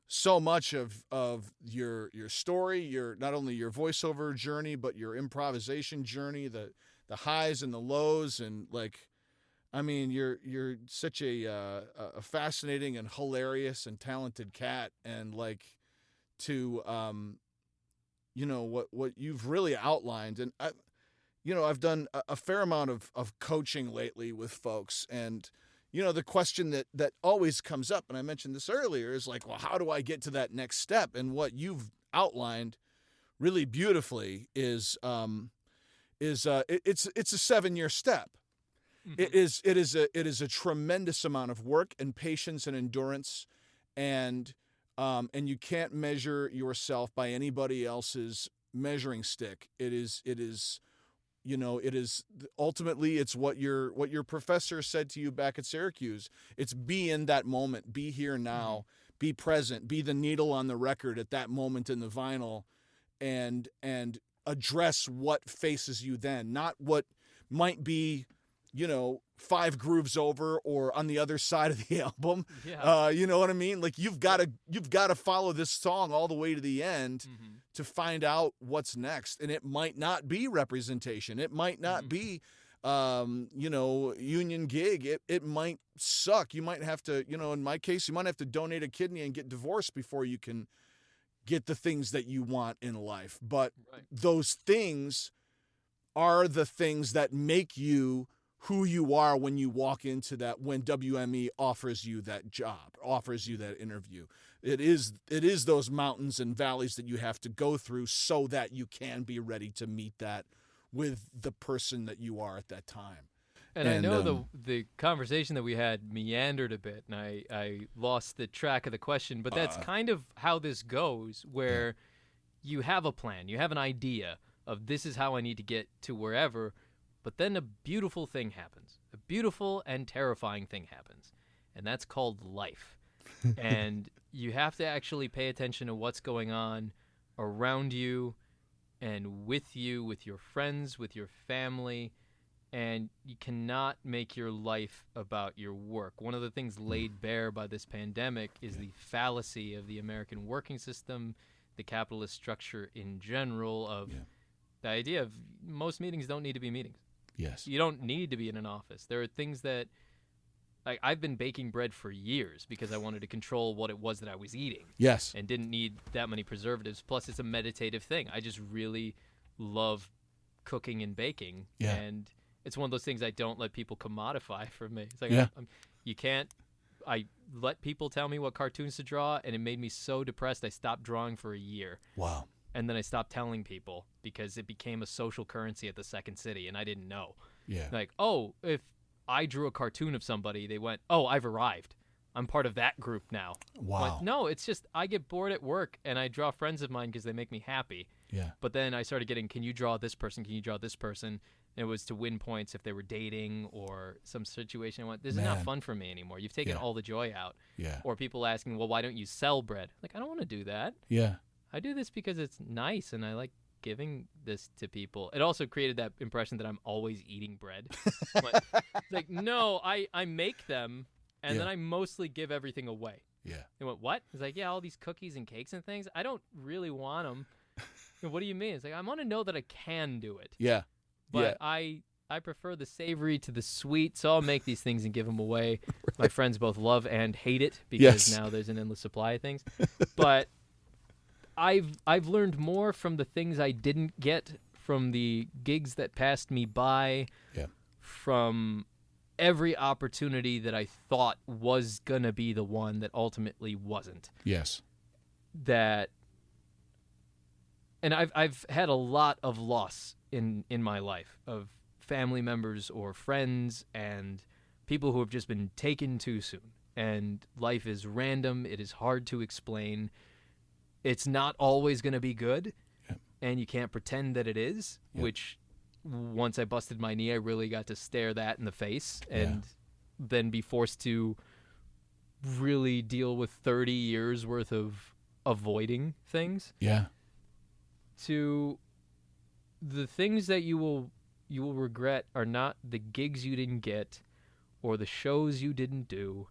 so much of your story, your not only your voiceover journey, but your improvisation journey, the highs and the lows, and like, I mean, you're such a fascinating and hilarious and talented cat, and like, to what you've really outlined, and I've done a fair amount of coaching lately with folks, and the question that always comes up, and I mentioned this earlier, is like, well, how do I get to that next step? And what you've outlined really beautifully is it's a 7-year step. Mm-hmm. It is a tremendous amount of work and patience and endurance, and you can't measure yourself by anybody else's measuring stick. It is ultimately, it's what your professor said to you back at Syracuse. It's be in that moment, be here now, be present, be the needle on the record at that moment in the vinyl, and address what faces you then, not what might be, 5 grooves over or on the other side of the album. Yeah. You know what I mean? Like, you've got to follow this song all the way to the end to find out what's next. And it might not be representation. It might not be, union gig. It might suck. You might have to, in my case, you might have to donate a kidney and get divorced before you can get the things that you want in life. But those things are the things that make you who you are when you walk into that, when WME offers you that job, offers you that interview. It is those mountains and valleys that you have to go through so that you can be ready to meet that with the person that you are at that time. And I know the conversation that we had meandered a bit, and I lost the track of the question, but that's kind of how this goes, where you have a plan, you have an idea of this is how I need to get to wherever. But then a beautiful thing happens. A beautiful and terrifying thing happens. And that's called life. And you have to actually pay attention to what's going on around you and with you, with your friends, with your family. And you cannot make your life about your work. One of the things laid bare by this pandemic is the fallacy of the American working system, the capitalist structure in general, of the idea of most meetings don't need to be meetings. Yes. You don't need to be in an office. There are things that, like, I've been baking bread for years because I wanted to control what it was that I was eating. Yes. And didn't need that many preservatives. Plus, it's a meditative thing. I just really love cooking and baking. Yeah. And it's one of those things I don't let people commodify for me. It's like, you can't. I let people tell me what cartoons to draw, and it made me so depressed I stopped drawing for a year. Wow. And then I stopped telling people because it became a social currency at the Second City, and I didn't know. Yeah. Like, if I drew a cartoon of somebody, they went, I've arrived. I'm part of that group now. Wow. Like, no, it's just I get bored at work, and I draw friends of mine because they make me happy. Yeah. But then I started getting, can you draw this person? Can you draw this person? And it was to win points if they were dating or some situation. I went, this is not fun for me anymore. You've taken all the joy out. Yeah. Or people asking, well, why don't you sell bread? Like, I don't want to do that. Yeah. I do this because it's nice and I like giving this to people. It also created that impression that I'm always eating bread. But it's like, no, I make them and then I mostly give everything away. Yeah. They went, what? It's like, all these cookies and cakes and things. I don't really want them. What do you mean? It's like, I want to know that I can do it. Yeah. But I prefer the savory to the sweet, so I'll make these things and give them away. Right. My friends both love and hate it because now there's an endless supply of things. But I've learned more from the things I didn't get, from the gigs that passed me by, from every opportunity that I thought was going to be the one that ultimately wasn't. Yes. And I've had a lot of loss in my life of family members or friends and people who have just been taken too soon. and life is random. It is hard to explain. It's not always going to be good, and you can't pretend that it is, which once I busted my knee, I really got to stare that in the face and then be forced to really deal with 30 years worth of avoiding things. Yeah. To the things that you will regret are not the gigs you didn't get or the shows you didn't do.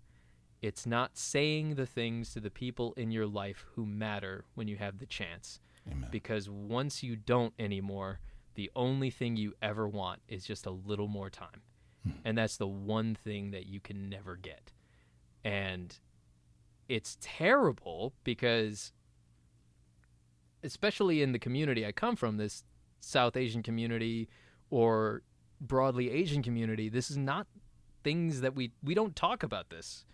It's not saying the things to the people in your life who matter when you have the chance. Amen. Because once you don't anymore, the only thing you ever want is just a little more time. And that's the one thing that you can never get. And it's terrible because, especially in the community I come from, this South Asian community or broadly Asian community, this is not things that we don't talk about this.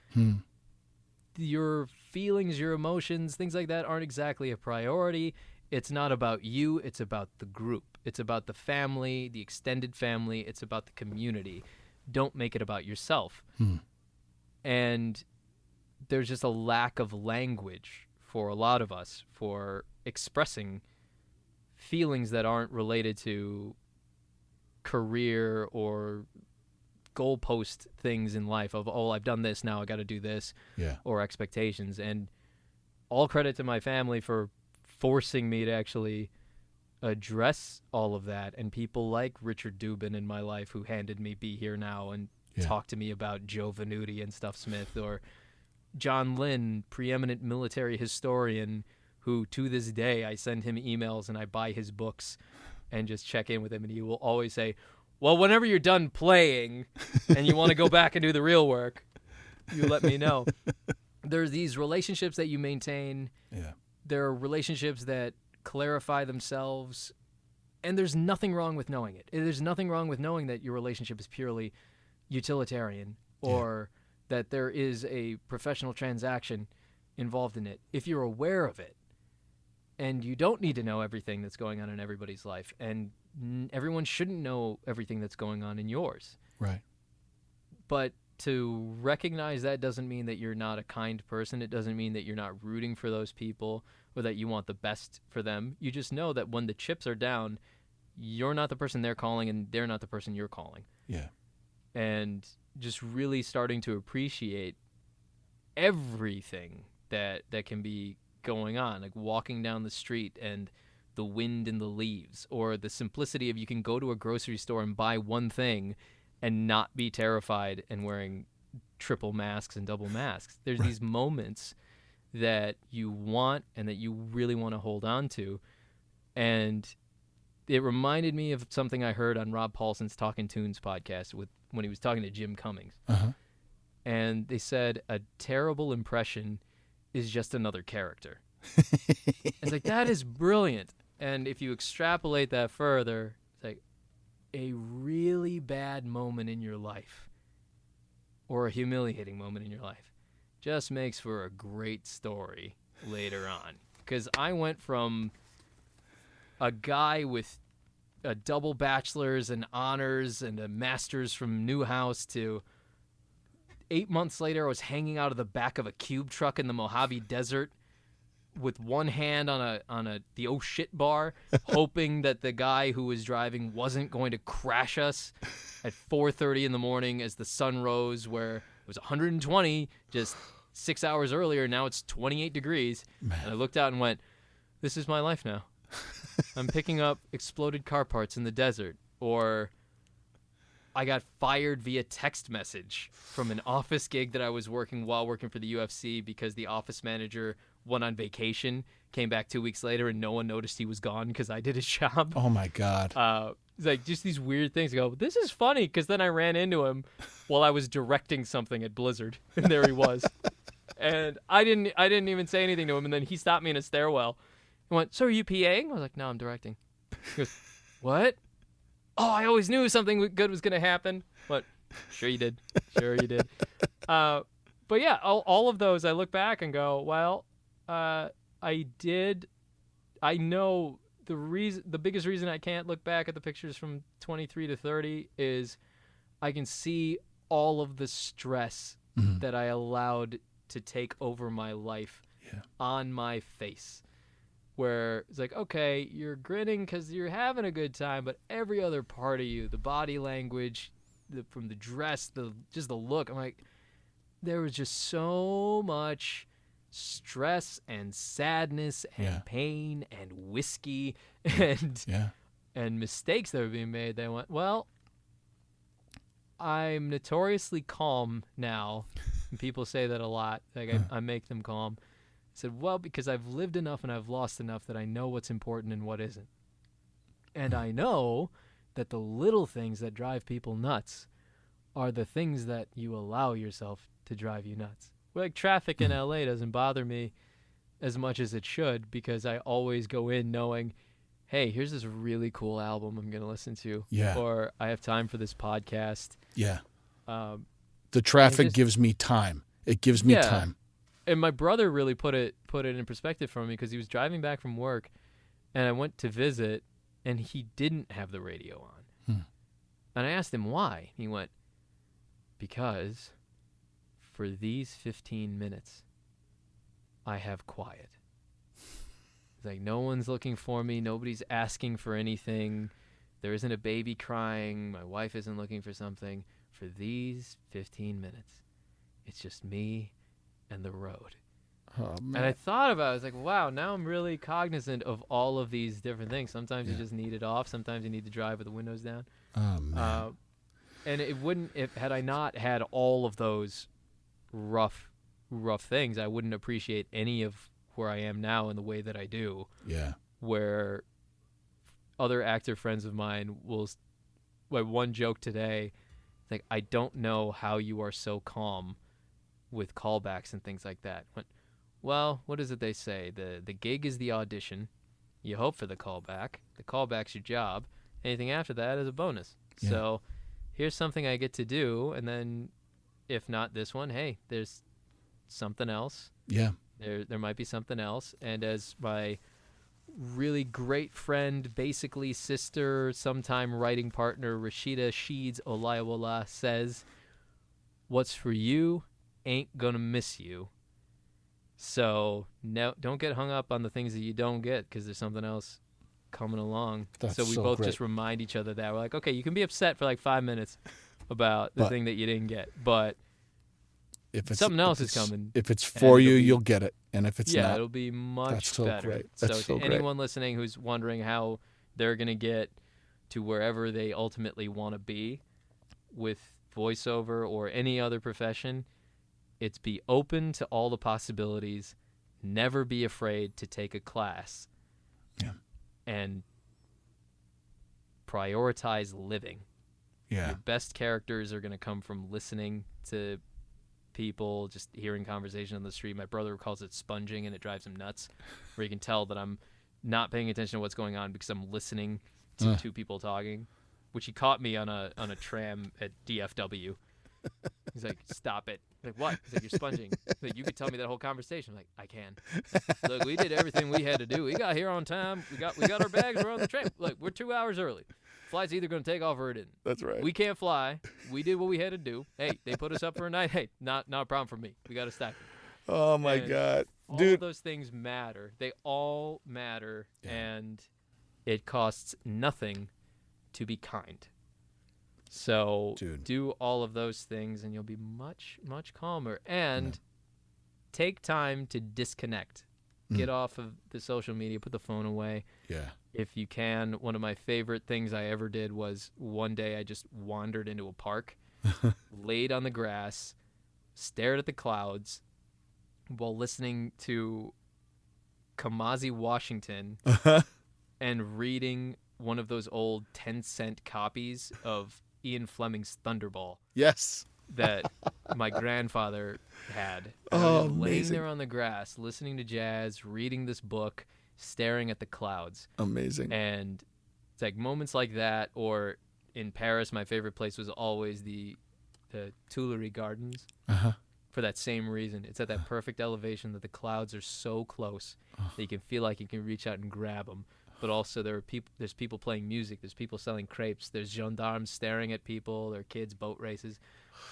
Your feelings, your emotions, things like that aren't exactly a priority. It's not about you. It's about the group. It's about the family, the extended family. It's about the community. Don't make it about yourself. And there's just a lack of language for a lot of us for expressing feelings that aren't related to career or goalpost things in life of, oh, I've done this, now I got to do this, or expectations. And all credit to my family for forcing me to actually address all of that, and people like Richard Dubin in my life who handed me Be Here Now and talked to me about Joe Venuti and Stuff Smith, or John Lynn, preeminent military historian, who to this day I send him emails and I buy his books and just check in with him, and he will always say, well, whenever you're done playing and you want to go back and do the real work, you let me know. There's these relationships that you maintain. There are relationships that clarify themselves, and there's nothing wrong with knowing it. There's nothing wrong with knowing that your relationship is purely utilitarian or that there is a professional transaction involved in it. If you're aware of it, and you don't need to know everything that's going on in everybody's life, and everyone shouldn't know everything that's going on in yours. Right. But to recognize that doesn't mean that you're not a kind person. It doesn't mean that you're not rooting for those people or that you want the best for them. You just know that when the chips are down, you're not the person they're calling and they're not the person you're calling. Yeah. And just really starting to appreciate everything that can be going on, like walking down the street and the wind in the leaves, or the simplicity of you can go to a grocery store and buy one thing and not be terrified and wearing triple masks and double masks. There's these moments that you want and that you really want to hold on to. And it reminded me of something I heard on Rob Paulson's Talkin' Tunes podcast when he was talking to Jim Cummings. And they said a terrible impression is just another character. It's like, that is brilliant. And if you extrapolate that further, it's like a really bad moment in your life or a humiliating moment in your life just makes for a great story later on. Because I went from a guy with a double bachelor's and honors and a master's from Newhouse to 8 months later I was hanging out of the back of a cube truck in the Mojave Desert with one hand on the oh shit bar, hoping that the guy who was driving wasn't going to crash us at 4:30 in the morning as the sun rose, where it was 120 just 6 hours earlier. Now it's 28 degrees. Man. And I looked out and went, this is my life now. I'm picking up exploded car parts in the desert. Or I got fired via text message from an office gig that I was working while working for the UFC because the office manager went on vacation, came back 2 weeks later, and no one noticed he was gone because I did his job. Oh, my God. It's like just these weird things. I go, this is funny, because then I ran into him while I was directing something at Blizzard, and there he was. And I didn't even say anything to him, and then he stopped me in a stairwell and went, so are you PAing? I was like, no, I'm directing. He goes, what? Oh, I always knew something good was going to happen. But sure you did. Sure you did. But yeah, all of those, I look back and go, well, I know the biggest reason I can't look back at the pictures from 23 to 30 is I can see all of the stress that I allowed to take over my life on my face. Where it's like, okay, you're grinning because you're having a good time, but every other part of you, the body language, from the dress, just the look, I'm like, there was just so much stress and sadness and pain and whiskey and mistakes that were being made. They went, well, I'm notoriously calm now. And people say that a lot. Like I make them calm. I said, well, because I've lived enough and I've lost enough that I know what's important and what isn't. And I know that the little things that drive people nuts are the things that you allow yourself to drive you nuts. Like traffic in LA doesn't bother me as much as it should, because I always go in knowing, hey, here's this really cool album I'm going to listen to. Yeah. Or I have time for this podcast. Yeah. The traffic gives me time. It gives me time. And my brother really put it in perspective for me, because he was driving back from work, and I went to visit, and he didn't have the radio on. And I asked him why. He went, because for these 15 minutes, I have quiet. It's like, no one's looking for me. Nobody's asking for anything. There isn't a baby crying. My wife isn't looking for something. For these 15 minutes, it's just me and the road. Oh, man. And I thought about it. I was like, wow, now I'm really cognizant of all of these different things. Sometimes you just need it off. Sometimes you need to drive with the windows down. Oh, man. And it wouldn't, had I not had all of those rough things, I wouldn't appreciate any of where I am now in the way that I do. Yeah. Where other actor friends of mine will, like one joke today, like, I don't know how you are so calm with callbacks and things like that. Well, what is it they say? The gig is the audition. You hope for the callback. The callback's your job. Anything after that is a bonus. Yeah. So here's something I get to do, and then if not this one, hey, there's something else. Yeah. There might be something else. And as my really great friend, basically sister, sometime writing partner, Rashida Sheeds Olayiwola says, what's for you ain't gonna miss you. So no, don't get hung up on the things that you don't get, because there's something else coming along. That's so we so both great. just remind each other that. We're like, okay, you can be upset for like 5 minutes about the thing that you didn't get, but if it's, something else is coming. If it's for you, you'll get it. And if it's not, it'll be much that's so better. great. So That's so to anyone listening who's wondering how they're going to get to wherever they ultimately want to be with voiceover or any other profession, it's be open to all the possibilities. Never be afraid to take a class. Yeah. And prioritize living. Yeah. Your best characters are going to come from listening to people, just hearing conversation on the street. My brother calls it sponging, and it drives him nuts, where you can tell that I'm not paying attention to what's going on because I'm listening to two people talking, which he caught me on a tram at DFW. He's like, stop it. I'm like, what? He's like, you're sponging. He's like, you could tell me that whole conversation. I'm like, I can. Look, we did everything we had to do. We got here on time. We got our bags. We're on the train. Look, we're 2 hours early. Flight's either going to take off or it didn't. That's right. We can't fly. We did what we had to do. Hey, they put us up for a night. Hey, not a problem for me. We got to stack it. Oh, my And God. All Dude. of those things matter. They all matter, and it costs nothing to be kind. So do all of those things, and you'll be much, much calmer. And take time to disconnect. Get off of the social media. Put the phone away. Yeah. If you can. One of my favorite things I ever did was one day I just wandered into a park, laid on the grass, stared at the clouds while listening to Kamasi Washington and reading one of those old 10-cent copies of Ian Fleming's Thunderball. Yes. That my grandfather had. Oh, laying amazing. there on the grass, listening to jazz, reading this book, staring at the clouds. Amazing. And it's like moments like that, or in Paris, my favorite place was always the Tuileries Gardens. For that same reason. It's at that perfect elevation that the clouds are so close that you can feel like you can reach out and grab them. But also there's people playing music. There's people selling crepes. There's gendarmes staring at people. There are kids, boat races.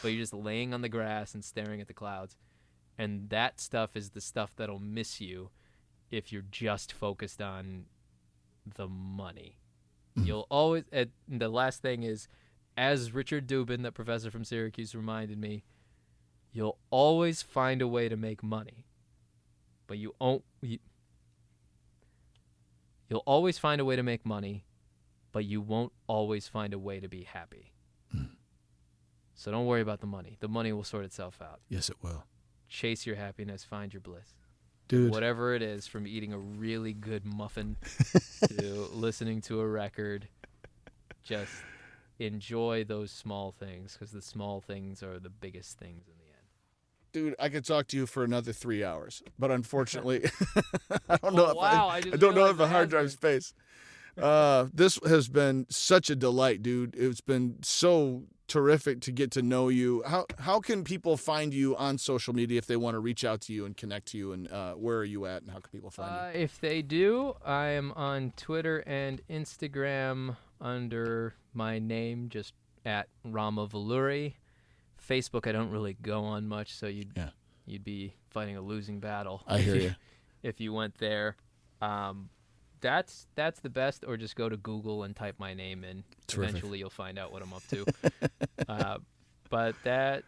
but you're just laying on the grass and staring at the clouds. And that stuff is the stuff that'll miss you if you're just focused on the money. You'll always, the last thing is, as Richard Dubin, that professor from Syracuse, reminded me, you'll always find a way to make money, but you'll always find a way to make money, but you won't always find a way to be happy. So don't worry about the money. The money will sort itself out. Yes, it will. Chase your happiness, find your bliss. Dude. Whatever it is, from eating a really good muffin to listening to a record, just enjoy those small things, because the small things are the biggest things in the end. Dude, I could talk to you for another 3 hours, but unfortunately, I don't know I don't know if a hard drive drive space. This has been such a delight, dude. It's been so terrific to get to know you. How can people find you on social media if they want to reach out to you and connect to you? And where are you at? And how can people find you? If they do, I am on Twitter and Instagram under my name, just at Rama Vallury. Facebook, I don't really go on much, so you'd be fighting a losing battle. I hear you. If you went there. That's the best, or just go to Google and type my name in. Terrific. Eventually you'll find out what I'm up to. But that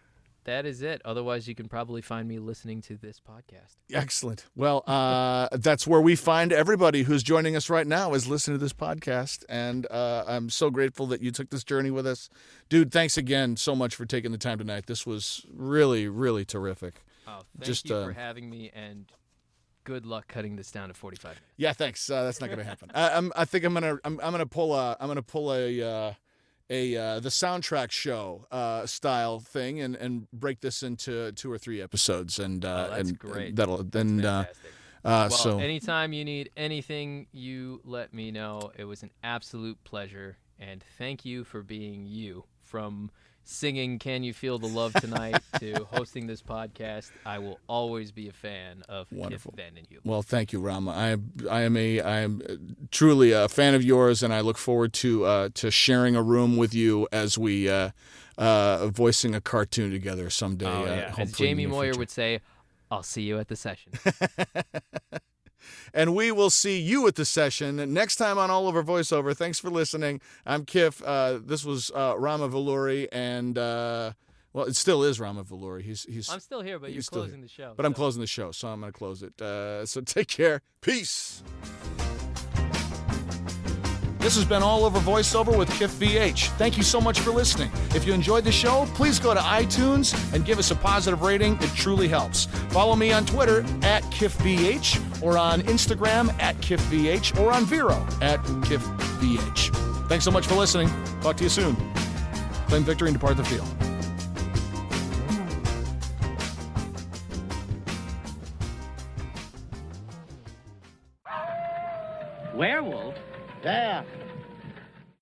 is it. Otherwise, you can probably find me listening to this podcast. Excellent. Well, that's where we find everybody who's joining us right now is listening to this podcast. And I'm so grateful that you took this journey with us. Dude, thanks again so much for taking the time tonight. This was really, really terrific. Oh, thank you for having me, and good luck cutting this down to 45 minutes. Yeah, thanks. That's not going to happen. I think I'm gonna pull the soundtrack show style thing and break this into 2 or 3 episodes, and that's great. And that'll then. Well, so anytime you need anything, you let me know. It was an absolute pleasure, and thank you for being you. From singing "Can You Feel the Love Tonight" to hosting this podcast, I will always be a fan of Wonderful. Kif, Ben, and you. Well, thank you, Rama. I am truly a fan of yours, and I look forward to sharing a room with you as we voicing a cartoon together someday. Oh, yeah. As Jamie Moyer would say, I'll see you at the session. And we will see you at the session next time on All Over Voiceover. Thanks for listening. I'm Kif. This was Rama Vallury, and well, it still is Rama Vallury. He's. I'm still here, but you're closing the show. But I'm closing the show, so I'm going to close it. So take care. Peace. This has been All Over Voiceover with Kif VH. Thank you so much for listening. If you enjoyed the show, please go to iTunes and give us a positive rating. It truly helps. Follow me on Twitter at KifVH, or on Instagram at KifVH, or on Vero at KifVH. Thanks so much for listening. Talk to you soon. Claim victory and depart the field. Werewolf? There.